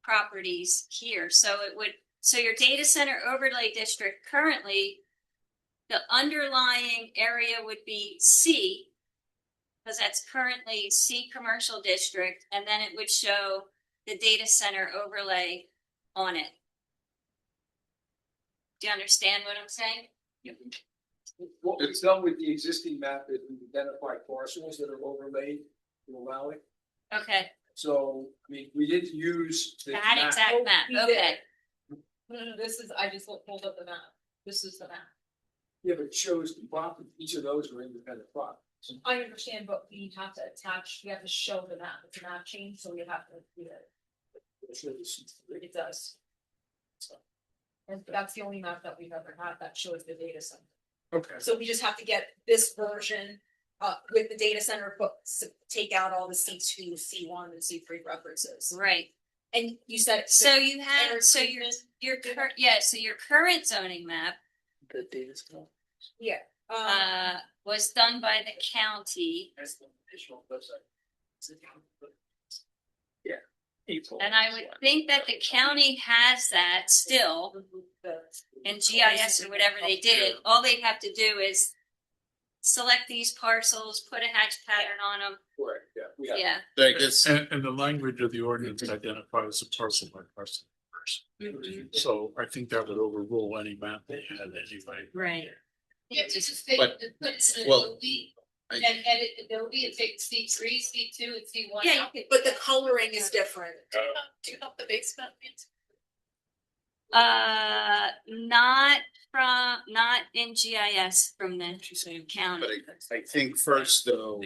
properties here. So your data center overlay district currently, the underlying area would be C, because that's currently C commercial district, and then it would show the data center overlay on it. Do you understand what I'm saying? What we've done with the existing map is we've identified parcels that are overlaid in allowing. Okay, So, I mean, we didn't use the that map. exact map, we did. okay. No, this is, I just pulled up the map. This is the map. Yeah, but it shows the property, each of those are independent properties. I understand, but we have to attach, we have to show the map, it's a map change, so we have to do it. It does. And that's the only map that we've ever had that shows the data center. Okay. So we just have to get this version, with the data center books, take out all the C2, C1 and C3 references. Right. And you said. So you have, Eric so Friedman? your so your current zoning map, The data stuff. Yeah. was done by the county. That's the additional website. Yeah. April. And I would think that the county has that still in GIS or whatever they did it. All they'd have to do is select these parcels, put a hatch pattern on them. Correct, yeah. Yeah. I guess, And the language of the ordinance identifies a parcel by parcel. So I think that would overrule any map that you had anyway. Right. Yeah, just But- put it in well, Adobe, I- and edit Adobe and take C3, C2, and C1 Yeah, out. But the coloring is different. Do you have the base map? Not in GIS from the county, but I think first though.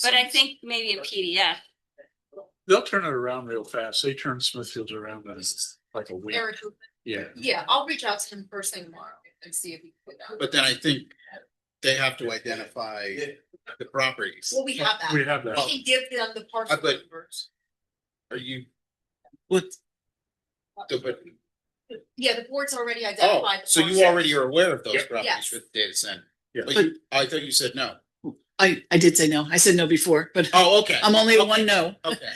but I think maybe in PDF. They'll turn it around real fast. They turn Smithfield around in like a week. Eric, Yeah. yeah, I'll reach out to him first thing tomorrow and see if he can put that. But then I think they have to identify the properties. Well, we have that. We have that. We can give them the parcel but- numbers. Are you? What? But, Yeah, the board's already oh, identified. the so you parcels. already are aware of those Yep. properties Yes. with the data center? Yeah. But I thought you said no. I did say no. I said no before, but Oh, okay. I'm only Okay. one no. Okay,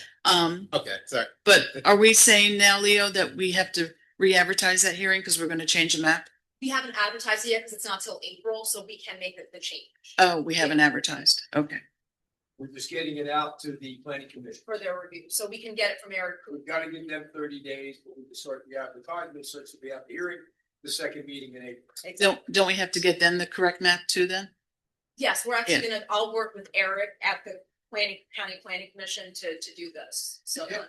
okay, sorry. But are we saying now, Leo, that we have to re-advertise that hearing because we're going to change the map? We haven't advertised it yet because it's not till April, so we can make the change Oh, we haven't advertised. Okay. We're just getting it out to the planning commission. for their review, so we can get it from Eric. We've got to give them 30 days, but we can start the advertisement, so it's to be at the hearing, the second meeting in April. Don't we have to get them the correct map too then? Yes, we're actually I'll work with Eric at the county planning commission to do this, so. Yeah.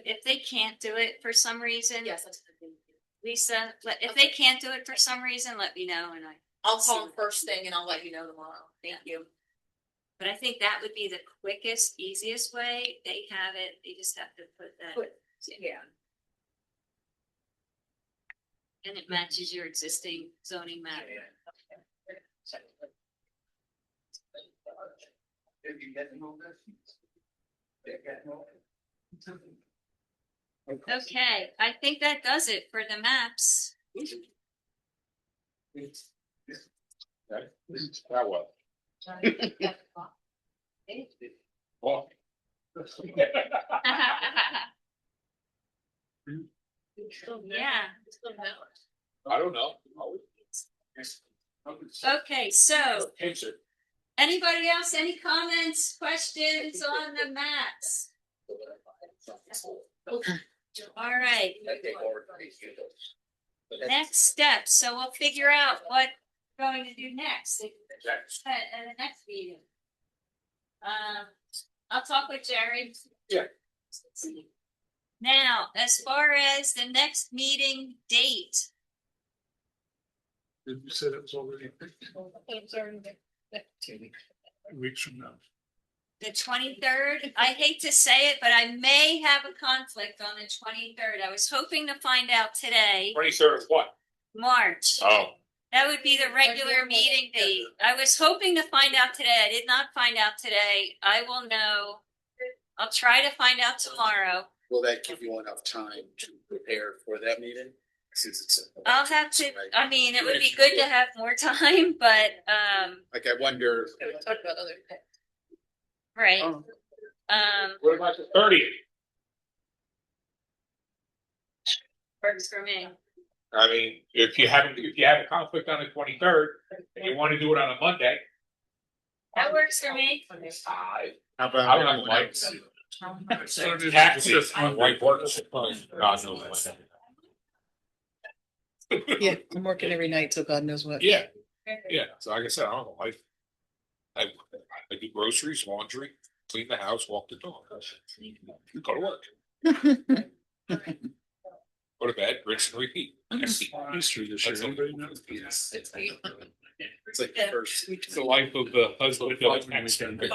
If they can't do it for some reason, Yes, that's. Lisa, if they can't do it for some reason, let me know and I'll call him first thing and I'll let you know tomorrow. thank you. But I think that would be the quickest, easiest way. They have it, they just have to put that. Yeah. And it matches your existing zoning map. Okay, I think that does it for the maps. That well. Oh, Yeah. I don't know. Okay, so Answer. anybody else, any comments, questions on the maps? All right. Next step. So we'll figure out what we're going to do next at the next meeting. I'll talk with Jerry. Yeah. Now, as far as the next meeting date, Did you say that was already picked? 2 weeks from now. the 23rd, I hate to say it, but I may have a conflict on the 23rd. I was hoping to find out today, 23rd of what? March. Oh. That would be the regular meeting date. I was hoping to find out today. I did not find out today. I will know. I'll try to find out tomorrow. Will that give you enough time to prepare for that meeting? Since it's. I'll have to, I mean, it would be good to have more time, but, Like, I wonder. right. What about the 30th? Works for me. I mean, if you have a conflict on the 23rd and you want to do it on a Monday. That works for me. How about? I don't know, like, taxes on white works. God knows what. Yeah, I'm working every night, so God knows what. Yeah, yeah. So like I said, I don't know. I do groceries, laundry, clean the house, walk the dog. Go to work. Go to bed, rinse and repeat. Easter this year. Anybody know? It's like the first. It's the life of the husband of the ex-husband.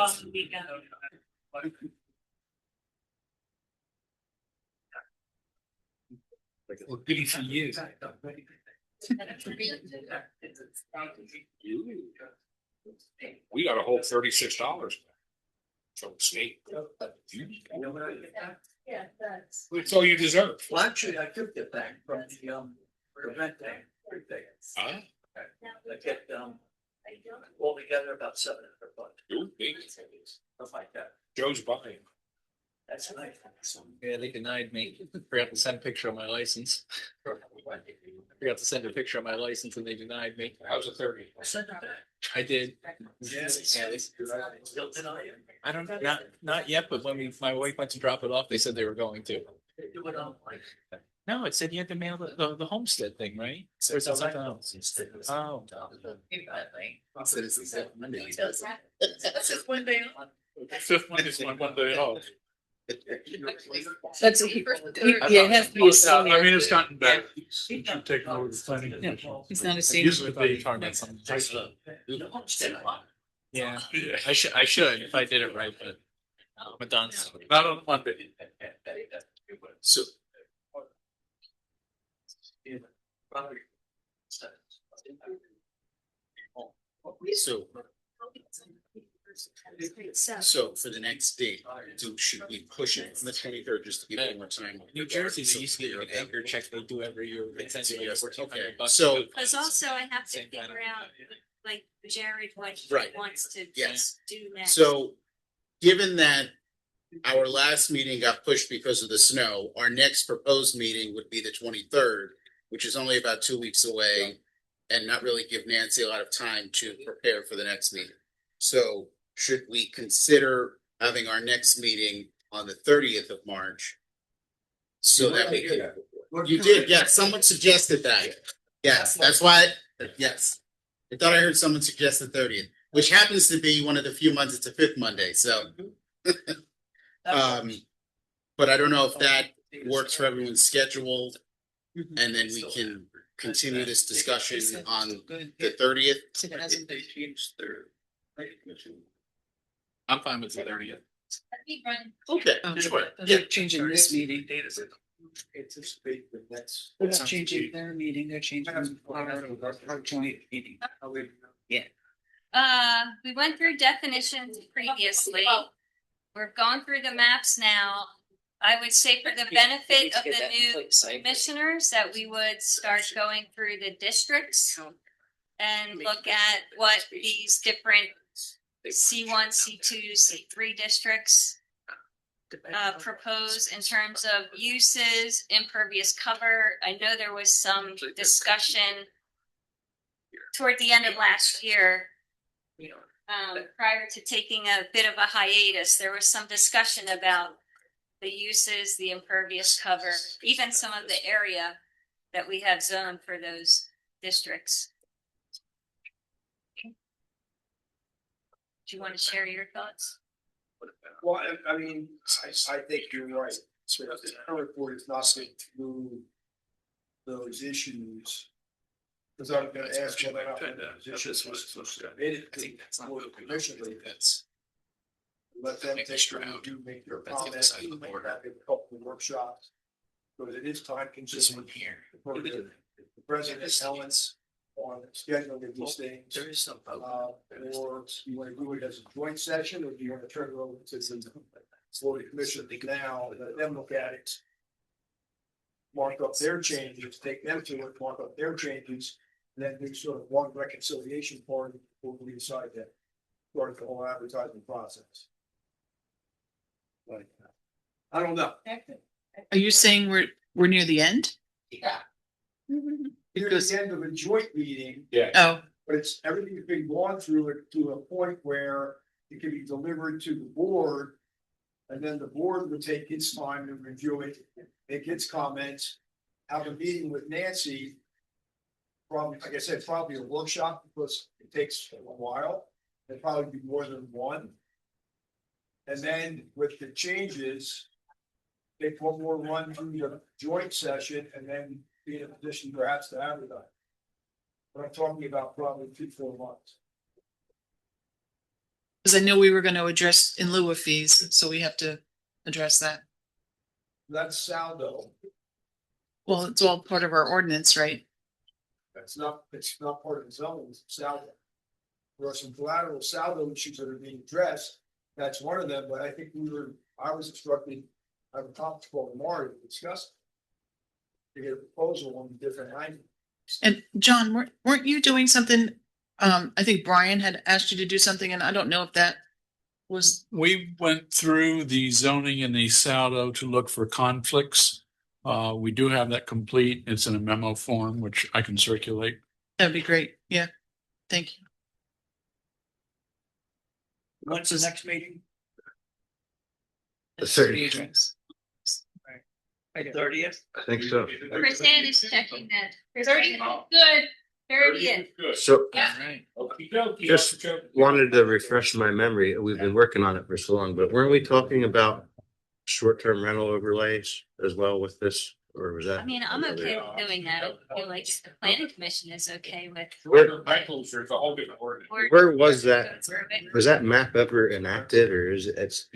Well, goody for you. We got a whole $36 from the state. Yeah, that's. It's all you deserve. Well, actually, I took it back from the event thing. Huh? I get, altogether about $700. You're big. Stuff like that. Joe's buying. That's nice. Yeah, they denied me. Forgot to send a picture of my license. Forgot to send a picture of my license and they denied me. How's it 30? Send it back. I did. Yes. Yeah, They'll deny it. I don't know, not yet, but when my wife went to drop it off, they said they were going to. They do it online. No, it said you had to mail the homestead thing, right? Or is it something else? Oh. Said it's the second Monday. That's just one day on. Fifth one is my one day off. That's it has to be a senior. I mean, it's gotten better. Since you've taken over the planning commission. He's not a It senior. used to be. Talking about something. The homestead lot. Yeah, I should if I did it right, but I'm done. Not on Monday. So. So for the next date, should we push it from the 23rd just to give it more time? New Jersey, they used to get an anchor check they do every year. They send you like $1,400. So- Because also I have to Same kind figure of- out, like, Jared, what he Right. wants to Yes. do next. So, given that our last meeting got pushed because of the snow, our next proposed meeting would be the 23rd, which is only about 2 weeks away, and not really give Nancy a lot of time to prepare for the next meeting. So, should we consider having our next meeting on the 30th of March? So that we can. You did, yes. Someone suggested that. Yes, that's why. Yes. I thought I heard someone suggest the 30th, which happens to be one of the few months, it's a fifth Monday, so. But I don't know if that works for everyone's schedule. And then we can continue this discussion on the 30th. I'm fine with the 30th. Okay, sure. They're changing this meeting. Anticipate the next. They're not changing their meeting, they're changing our joint meeting. We went through definitions previously. We're going through the maps now. I would say for the benefit of the new commissioners that we would start going through the districts and look at what these different C1, C2, C3 districts propose in terms of uses, impervious cover. I know there was some discussion toward the end of last year. Prior to taking a bit of a hiatus, there was some discussion about the uses, the impervious cover, even some of the area that we have zoned for those districts. Do you want to share your thoughts? Well, I mean, I think you're right. So the current board is not going through those issues. Because I'm gonna ask whether or not the position was submitted to the board of commissioners. Let them take their review, make their comments, have a couple of workshops. Because it is time consuming here. The president Helen's on scheduling of these things. There is some. Or you want to do it as a joint session, or do you want to turn it over to the board of commission now, let them look at it? Mark up their changes, take them to it, mark up their changes, and then do sort of one reconciliation part before we decide that. Start the whole advertising process. Like, I don't know. Are you saying we're near the end? Yeah. Here's the end of a joint meeting. Yeah. Oh, But it's, everything's been gone through it to a point where it can be delivered to the board. And then the board would take its time to review it, make its comments, have a meeting with Nancy. Probably, like I said, probably a workshop because it takes a while. It'd probably be more than one. And then with the changes, take one more run through the joint session and then be in a position perhaps to advertise. But I'm talking about probably 2-4 months. because I know we were going to address in lieu of fees, so we have to address that. That's Saldo. Well, it's all part of our ordinance, right? It's not part of the zoning, it's Saldo. There are some collateral Saldo issues that are being addressed. That's one of them, but I think I was instructed, I have a conference call tomorrow to discuss. To get a proposal on the different items. And John, weren't you doing something? I think Brian had asked you to do something, and I don't know if that was. We went through the zoning and the Saldo to look for conflicts. We do have that complete. It's in a memo form, which I can circulate. That'd be great. Yeah. Thank you. When's the next meeting? The 30th. 30th? I think so. Chris Ann is checking that. 30th, good, 30th. Good. So Yeah. just wanted to refresh my memory. We've been working on it for so long, but weren't we talking about short-term rental overlays as well with this? Or was that? I mean, I'm okay with doing that. I feel like the planning commission is okay with. It's a whole different ordinance. Where was that? Go through it. Was that map ever enacted or is it? It's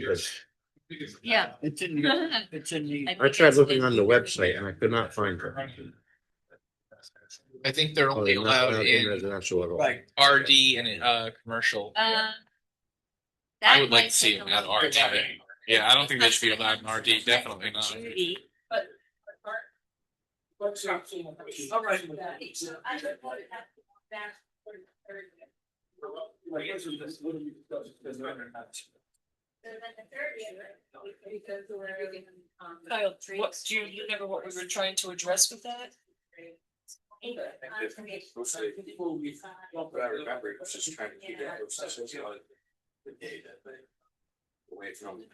Yeah. It's in the. I tried looking on the website and I could not find it. I think they're Oh, only they're not allowed in residential at all. Right. RD and commercial. That I would like might to see take them a at little RD. bit. Yeah, I don't think they should be allowed in RD. Definitely not. Judy. All right. Kyle, what do you remember what we were trying to address with that? I remember it was just trying to keep that process away from.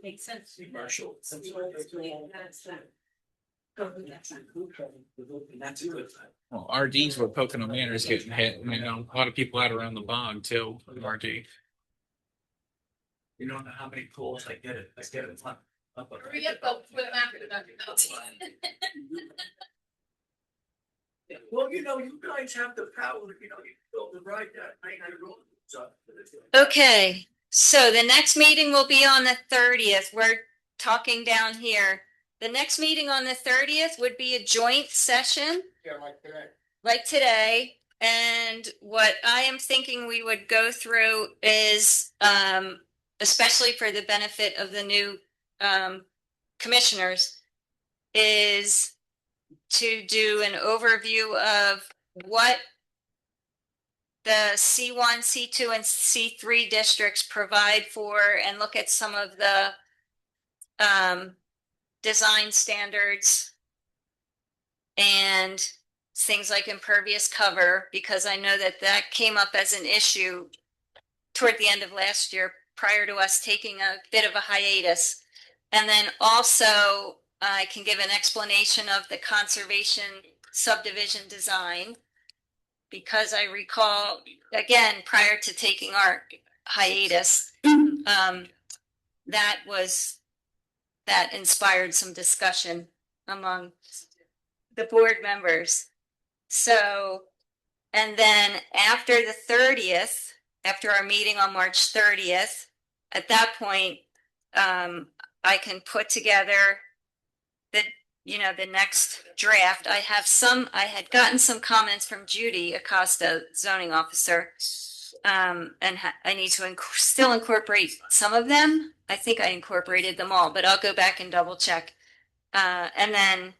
Makes sense. Commercial. Well, RD's where Pocono Manor is getting hit. You know, a lot of people out around the bog too. in RD. You don't know how many calls I get it. Hurry up, go put them after the notes. Well, you guys have the power, you build the right that night. Okay, so the next meeting will be on the 30th. We're talking down here. The next meeting on the 30th would be a joint session. Yeah, like today. Like today. And what I am thinking we would go through is, especially for the benefit of the new commissioners, is to do an overview of what the C1, C2, and C3 districts provide for, and look at some of the design standards and things like impervious cover, because I know that that came up as an issue toward the end of last year prior to us taking a bit of a hiatus. And then also I can give an explanation of the conservation subdivision design, because I recall, again, prior to taking our hiatus, that inspired some discussion among the board members. So, and then after the 30th, after our meeting on March 30th, at that point, I can put together the next draft. I had gotten some comments from Judy Acosta, zoning officer. And I need to still incorporate some of them. I think I incorporated them all, but I'll go back and double check. And then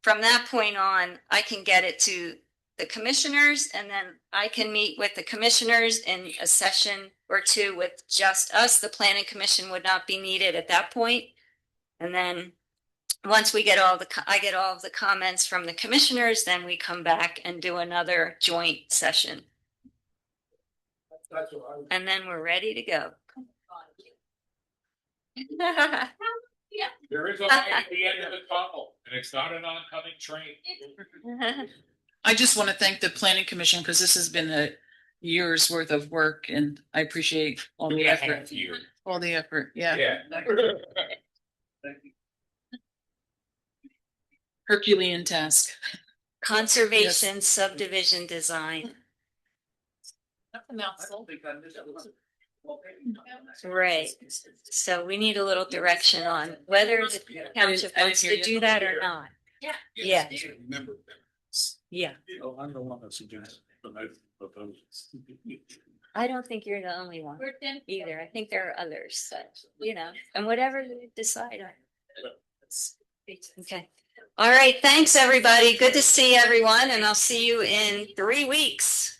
from that point on, I can get it to the commissioners, and then I can meet with the commissioners in a session or two with just us. The planning commission would not be needed at that point. And then once we get I get all of the comments from the commissioners, then we come back and do another joint session. And then we're ready to go. There is a light at the end of the tunnel, and it's not an oncoming train. I just want to thank the planning commission, because this has been a year's worth of work, and I appreciate all the effort. All the effort, yeah. Herculean task. Conservation subdivision design. Right. So we need a little direction on whether the township wants to do that or not. Yeah. Remember. Yeah. Oh, I'm the one that suggested. I don't think you're the only one either. I think there are others that, and whatever they decide on. Okay. All right. Thanks, everybody. Good to see everyone, and I'll see you in 3 weeks.